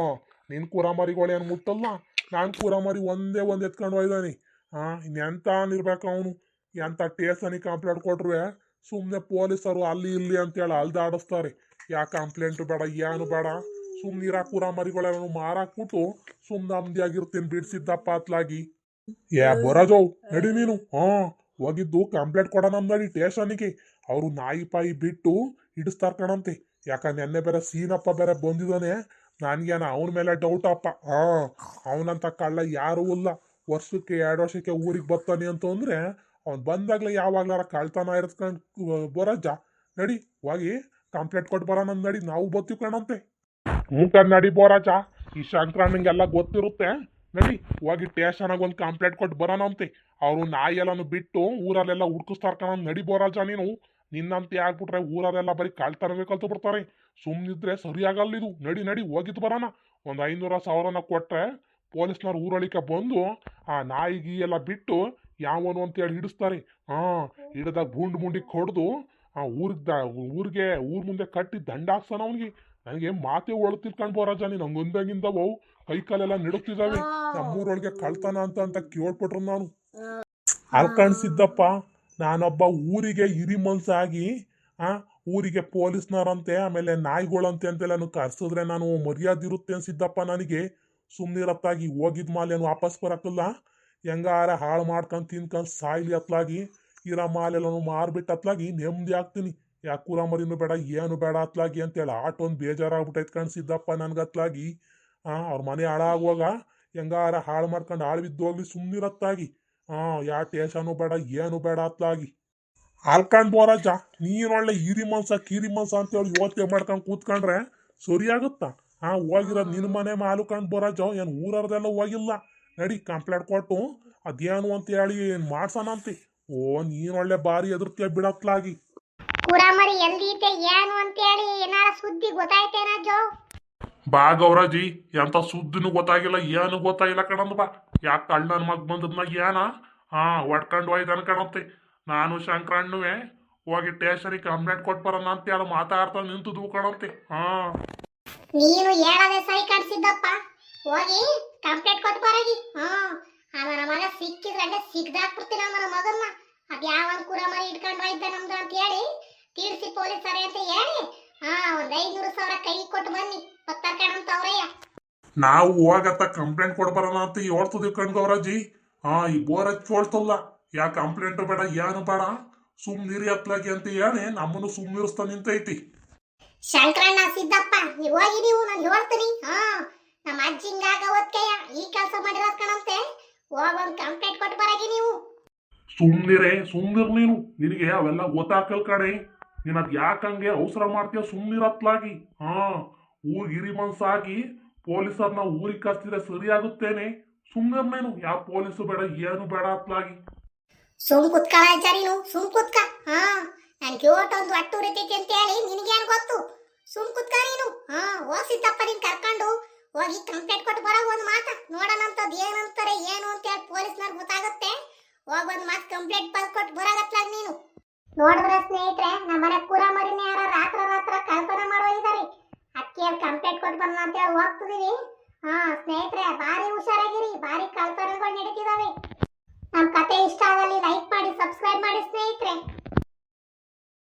ನಿನ್ ಕೂರ ಮರಿಗಳೇನು ಮುಟ್ಟಲ್ಲ, ನಾನು ಕೂರ ಮರಿ ಒಂದೇ ಒಂದು ಎತ್ಕೊಂಡು ಹೋಯ್ದಾನಿ. ಇನ್ನೆಂತ ಇರ್ಬೇಕು ಅವನು. ಎಂತ ಟೇಷನಿಗೆ ಕಂಪ್ಲೇಂಟ್ ಕೊಟ್ರುವೆ ಸುಮ್ಮನೆ ಪೊಲೀಸರು ಅಲ್ಲಿ ಇಲ್ಲಿ ಅಂತೇಳಿ ಅಲ್ದಾಡಿಸ್ತಾರೆ. ಯಾಕೆ ಕಂಪ್ಲೇಂಟು ಬೇಡ ಏನು ಬೇಡ, ಸುಮ್ಮನಿರ ಕೂರ ಮರಿಗಳೆಲ್ಲ ಮಾರಾಕ್ಬಿಟ್ಟು ಸುಮ್ಮನೆ ನಮ್ದಿಯಾಗಿರ್ತೀನಿ ಬಿಡ್ಸಿದ್ದಪ್ಪ ಅತ್ಲಾಗಿ. ಬರೋಜೋ ನಡಿ ನೀನು. ಹೋಗಿದ್ದು ಕಂಪ್ಲೇಂಟ್ ಕೊಡೋಣ ನಡಿ ಟೇಷನಿಗೆ. ಅವರು ನಾಯಿ ಪಾಯಿ ಬಿಟ್ಟು ಹಿಡಿಸ್ತಾರ ಕಣಂತೆ. ಯಾಕ ನೆನ್ನೆ ಬೇರೆ ಸೀನಪ್ಪ ಬೇರೆ ಬಂದಿದ್ದಾನೆ. ನನ್ಗೇನ ಅವನ ಮೇಲೆ ಡೌಟ್ ಅಪ್ಪ. ಅವನಂತ ಕಳ್ಳ ಯಾರೂ ಇಲ್ಲ. ವರ್ಷಕ್ಕೆ 2 ವರ್ಷಕ್ಕೆ ಊರಿಗೆ ಬರ್ತಾನೆ ಅಂತ ಅಂದ್ರೆ ಅವ್ನು ಬಂದಾಗ್ಲೇ ಯಾವಾಗ್ಲಾರ ಕಳ್ತನ ಇರತ್ಕೊಂಡು ಬರೋಜ. ನಡಿ ಹೋಗಿ ಕಂಪ್ಲೇಂಟ್ ಕೊಟ್ಟು ಬರೋಣ ನಡಿ, ನಾವು ಬರ್ತೀವಿ ಕಣಂತೆ. ನಡಿ ಬೋರಾಜ, ಈ ಶಂಕರಣ್ಣಂಗೆಲ್ಲ ಗೊತ್ತಿರುತ್ತೆ. ನಡಿ ಹೋಗಿ ಟೇಷನಾಗ ಒಂದು ಕಂಪ್ಲೇಂಟ್ ಕೊಟ್ಟು ಬರೋಣಂತೆ. ಅವರು ನಾಯಿ ಎಲ್ಲಾನು ಬಿಟ್ಟು ಊರಲ್ಲೆಲ್ಲ ಹುಡ್ಕಿಸ್ತಾರ ಕಣ. ನಡಿ ಬೋರಾಜ ನೀನು. ನಿನ್ನಂತೆ ಆಗ್ಬಿಟ್ರೆ ಊರವರೆಲ್ಲ ಬರೀ ಕಳ್ತನವೇ ಕಲ್ತು ಬಿಡ್ತಾರೆ. ಸುಮ್ಮನಿದ್ರೆ ಸರಿಯಾಗಲ್ಲ ಇದು. ನಡಿ ನಡಿ ಹೋಗಿದ್ದು ಬರೋಣ. ಒಂದು 500,000 ಕೊಟ್ರೆ ಪೊಲೀಸ್ನವ್ರು ಊರೊಳಿಕೆ ಬಂದು ಆ ನಾಯಿಗಿ ಎಲ್ಲ ಬಿಟ್ಟು ಯಾವನು ಅಂತೇಳಿ ಹಿಡಿಸ್ತಾರೆ. ಹಿಡಿದಾಗ ಬುಂಡಿ ಕೊಡ್ದು ಆ ಊರಿಗೆ ಊರ್ ಮುಂದೆ ಕಟ್ಟಿ ದಂಡ ಹಾಕ್ಸಾನ ಅವನಿಗೆ. ನನಗೆ ಮಾತೆ ಒಳಗೆ ತಿಳ್ಕೊಂಡ್ ಬೋರಾಜ, ನೀನು ಹಂಗೊಂದಂಗಿಂದವು ಕೈ ಕಾಲೆಲ್ಲ ನಿಡುತ್ತಿದ್ದಾವೆ. ನಮ್ಮೂರೊಳಗೆ ಕಳ್ತನ ಅಂತ ಕೇಳ್ಪಟ್ರು ನಾನು. ಅಲ್ಕಣ್ಸಿದ್ದಪ್ಪ, ನಾನೊಬ್ಬ ಊರಿಗೆ ಹಿರಿ ಮನ್ಸಾಗಿ ಊರಿಗೆ ಪೊಲೀಸ್ನವರಂತೆ ಆಮೇಲೆ ನಾಯಿಗಳಂತೆ ಅಂತೆಲ್ಲ ಕರ್ಸಿದ್ರೆ ನಾನು ಮರ್ಯಾದೆ ಇರುತ್ತೆ ಅನ್ಸಿದ್ದಪ್ಪ ನನಗೆ. ಸುಮ್ಮನಿರತ್ತಾಗಿ ಹೋಗಿದ್ ಮಾಲೇನು ವಾಪಸ್ ಬರಕ್ಕಲ್ಲ. ಹೆಂಗಾರ ಹಾಳು ಮಾಡ್ಕೊಂಡು ತಿನ್ಕೊಂಡು ಸಾಯ್ಲಿ ಅತ್ಲಾಗಿ ಇರೋ ಮಾಲೆಲ್ಲೂ ಮಾರ್ಬಿಟ್ಟು ಅತ್ಲಾಗಿ ನೆಮ್ಮದಿ ಆಗ್ತೀನಿ. ಯಾಕೆ ಕೂರ ಮರಿನೂ ಬೇಡ ಏನು ಬೇಡ ಅತ್ಲಾಗಿ ಅಂತೇಳಿ ಆಟೊಂದು ಬೇಜಾರಾಗ್ಬಿಟ್ಟೈತೆ ಕಣ್ಸಿದ್ದಪ್ಪ ನನ್ಗತ್ಲಾಗಿ. ಅವ್ರ ಮನೆ ಹಾಳಾಗುವಾಗ ಹೆಂಗಾರ ಹಾಳು ಮಾಡ್ಕೊಂಡು ಹಾಳು ಬಿದ್ದೋಗ್ಲಿ ಸುಮ್ಮನಿರತ್ತಾಗಿ. ಯಾ ಟೇಷನು ಬೇಡ ಏನು ಬೇಡ ಅತ್ಲಾಗಿ. ಅಲ್ಕಂಡ್ ಬೋರಾಜ, ನೀನೊಳ್ಳೆ ಹಿರಿ ಮನ್ಸ ಅಂತೇಳಿ ಯೋಚನೆ ಮಾಡ್ಕೊಂಡು ಕೂತ್ಕೊಂಡ್ರೆ ಸರಿಯಾಗುತ್ತಾ? ಹೋಗಿರೋದು ನಿನ್ನ ಮನೆ ಮಾಲುಕಂಡ್ ಬೋರಾಜ, ಏನು ಊರವ್ರದೆಲ್ಲ ಹೋಗಿಲ್ಲ. ನಡಿ ಕಂಪ್ಲೇಂಟ್ ಕೊಟ್ಟು ಅದೇನು ಅಂತ ಹೇಳಿ ಮಾಡ್ಸೋಣಂತೆ. ನೀನೊಳ್ಳೆ ಬಾರಿ ಎದುರ್ತೀಯ ಬಿಡತ್ಲಾಗಿ. ಕುರಾಮರಿ ಎಲ್ಲಿದೆ ಏನು ಅಂತೇಳಿ ಏನಾರ ಸುದ್ದಿ ಗೊತ್ತಾಯ್ತೇನ ಜೋ? ಬಾ ಗೌರಾಜಿ, ಎಂತ ಸುದ್ದಿನೂ ಗೊತ್ತಾಗಿಲ್ಲ ಏನು ಗೊತ್ತಾಗಿಲ್ಲ ಕಣಂದ್ ಬಾ. ಯಾಕೆ ಕಳ್ಳನ ಮಗ್ ಬಂದದ್ನಾಗ ಏನ ಹೊಡ್ಕೊಂಡು ಹೋಯ್ದನ್ ಕಣಂತೆ. ನಾನು ಶಂಕರಣ್ಣುವೆ ಹೋಗಿ ಸ್ಟೇಷನಿಗೆ ಕಂಪ್ಲೇಂಟ್ ಕೊಟ್ಟು ಬರೋಣ ಅಂತೇಳಿ ಮಾತಾಡ್ತಾ ನಿಂತದ್ವು ಕಣಂತೆ. ನೀನು ಹೇಳದೆ ಸರಿ ಕಟ್ಸಿದ್ದಪ್ಪ, ಹೋಗಿ ಕಂಪ್ಲೇಂಟ್ ಕೊಟ್ಟು ಬರೋಗಿ. ಅವನ ಮಗ ಸಿಕ್ಕಿದ್ರೆ ಸಿಗ್ದಾಕ್ಬಿಡ್ತೀನಿ ಅವನ ಮಗನ್ನ. ಅದ್ಯಾವನ್ ಕುರಾಮರಿ ಇಟ್ಕೊಂಡು ಹೋಯ್ದ ನಮ್ದು ಅಂತ ಹೇಳಿ ತೀರ್ಸಿ ಪೊಲೀಸರೇ ಅಂತ ಹೇಳಿ ಒಂದ್ 500,000 ಕೈ ಕೊಟ್ಟು ಬನ್ನಿ ಪತ್ತರ್ಕಣಂತ ಅವ್ರಯ್ಯ. ನಾವು ಹೋಗತ್ತ ಕಂಪ್ಲೇಂಟ್ ಕೊಟ್ಟು ಬರೋಣ ಅಂತ ಹೇಳ್ತದಿವ್ ಕಣ್ ಗೌರಾಜಿ. ಈ ಬೋರಜ್ ಕೇಳ್ತಲ್ಲ, ಯಾ ಕಂಪ್ಲೇಂಟ್ ಬೇಡ ಏನು ಬೇಡ ಸುಮ್ನಿರಿ ಅತ್ಲಾಗಿ ಅಂತ ಹೇಳಿ ನಮ್ಮನ್ನು ಸುಮ್ನಿರಿಸ್ತಾ ನಿಂತೈತಿ. ಶಂಕರಣ್ಣ ಸಿದ್ದಪ್ಪ, ನೀವು ಹೋಗಿ, ನೀವು ನಾನು ಹೇಳ್ತೀನಿ. ನಮ್ಮ ಅಜ್ಜಿಂಗಾಗ ಓದ್ಕೆಯ ಈ ಕೆಲಸ ಮಾಡಿರೋದ್ ಕಣಂತೆ. ಹೋಗೊಂದು ಕಂಪ್ಲೇಂಟ್ ಕೊಟ್ಟು ಬರಾಗಿ ನೀವು. ಸುಮ್ನಿರ್ ನೀನು. ನಿನಗೆ ಅವೆಲ್ಲ ಗೊತ್ತಾಕಲ್ ಕಣೆ. ನೀನ್ ಅದ್ ಯಾಕಂಗೆ ಅವಸರ ಮಾಡ್ತೀಯ? ಸುಮ್ನಿರತ್ಲಾಗಿ. ಊರ್ ಹಿರಿ ಮನ್ಸಾಗಿ ಪೊಲೀಸರ್ನ ಊರಿಗೆ ಕರ್ಸಿದ್ರೆ ಸರಿಯಾಗುತ್ತೇನೆ. ಸುಮ್ನಿರ್ ನೀನು. ಯಾವ ಪೊಲೀಸು ಬೇಡ ಏನು ಬೇಡ ಅತ್ಲಾಗಿ. ಸುಮ್ ಕುತ್ಕಳಾಚಾರಿನು, ಸುಮ್ ಕುತ್ಕ. ನನ್ಗೆ ಓಟೊಂದು ಒಟ್ಟು ರೀತಿತಿ ಅಂತ ಹೇಳಿ ನಿನಗೇನು ಗೊತ್ತು? ಸುಮ್ ಕುತ್ಕ ನೀನು. ಸಿದ್ದಪ್ಪ ನೀನ್ ಕರ್ಕೊಂಡು ಹೋಗಿ ಕಂಪ್ಲೇಂಟ್ ಕೊಟ್ಟು ಬರೋ ಒಂದು ಮಾತ ನೋಡೋಣಂತದ್ ಏನಂತಾರೆ ಏನು ಅಂತ ಹೇಳಿ ಪೊಲೀಸ್ನವ್ರು ಗೊತ್ತಾಗುತ್ತೆ. ಹೋಗೊಂದು ಮಾತು ಕಂಪ್ಲೇಂಟ್ ಬರ್ದು ಕೊಟ್ಟು ಬರಾಗತ್ಲಾಗ ನೀನು. ನೋಡಿದ್ರ ಸ್ನೇಹಿತರೆ, ನಮ್ಮನೆ ಕುರಾಮರಿನ ಯಾರ ರಾತ್ರ ಕಲ್ಪನೆ ಮಾಡೋ ಇದಾರೆ. ಅದಕ್ಕೆ ಕಂಪ್ಲೇಂಟ್ ಕೊಟ್ಟು ಬರೋಣ ಅಂತ ಹೇಳಿ ಹೋಗ್ತಿದೀವಿ.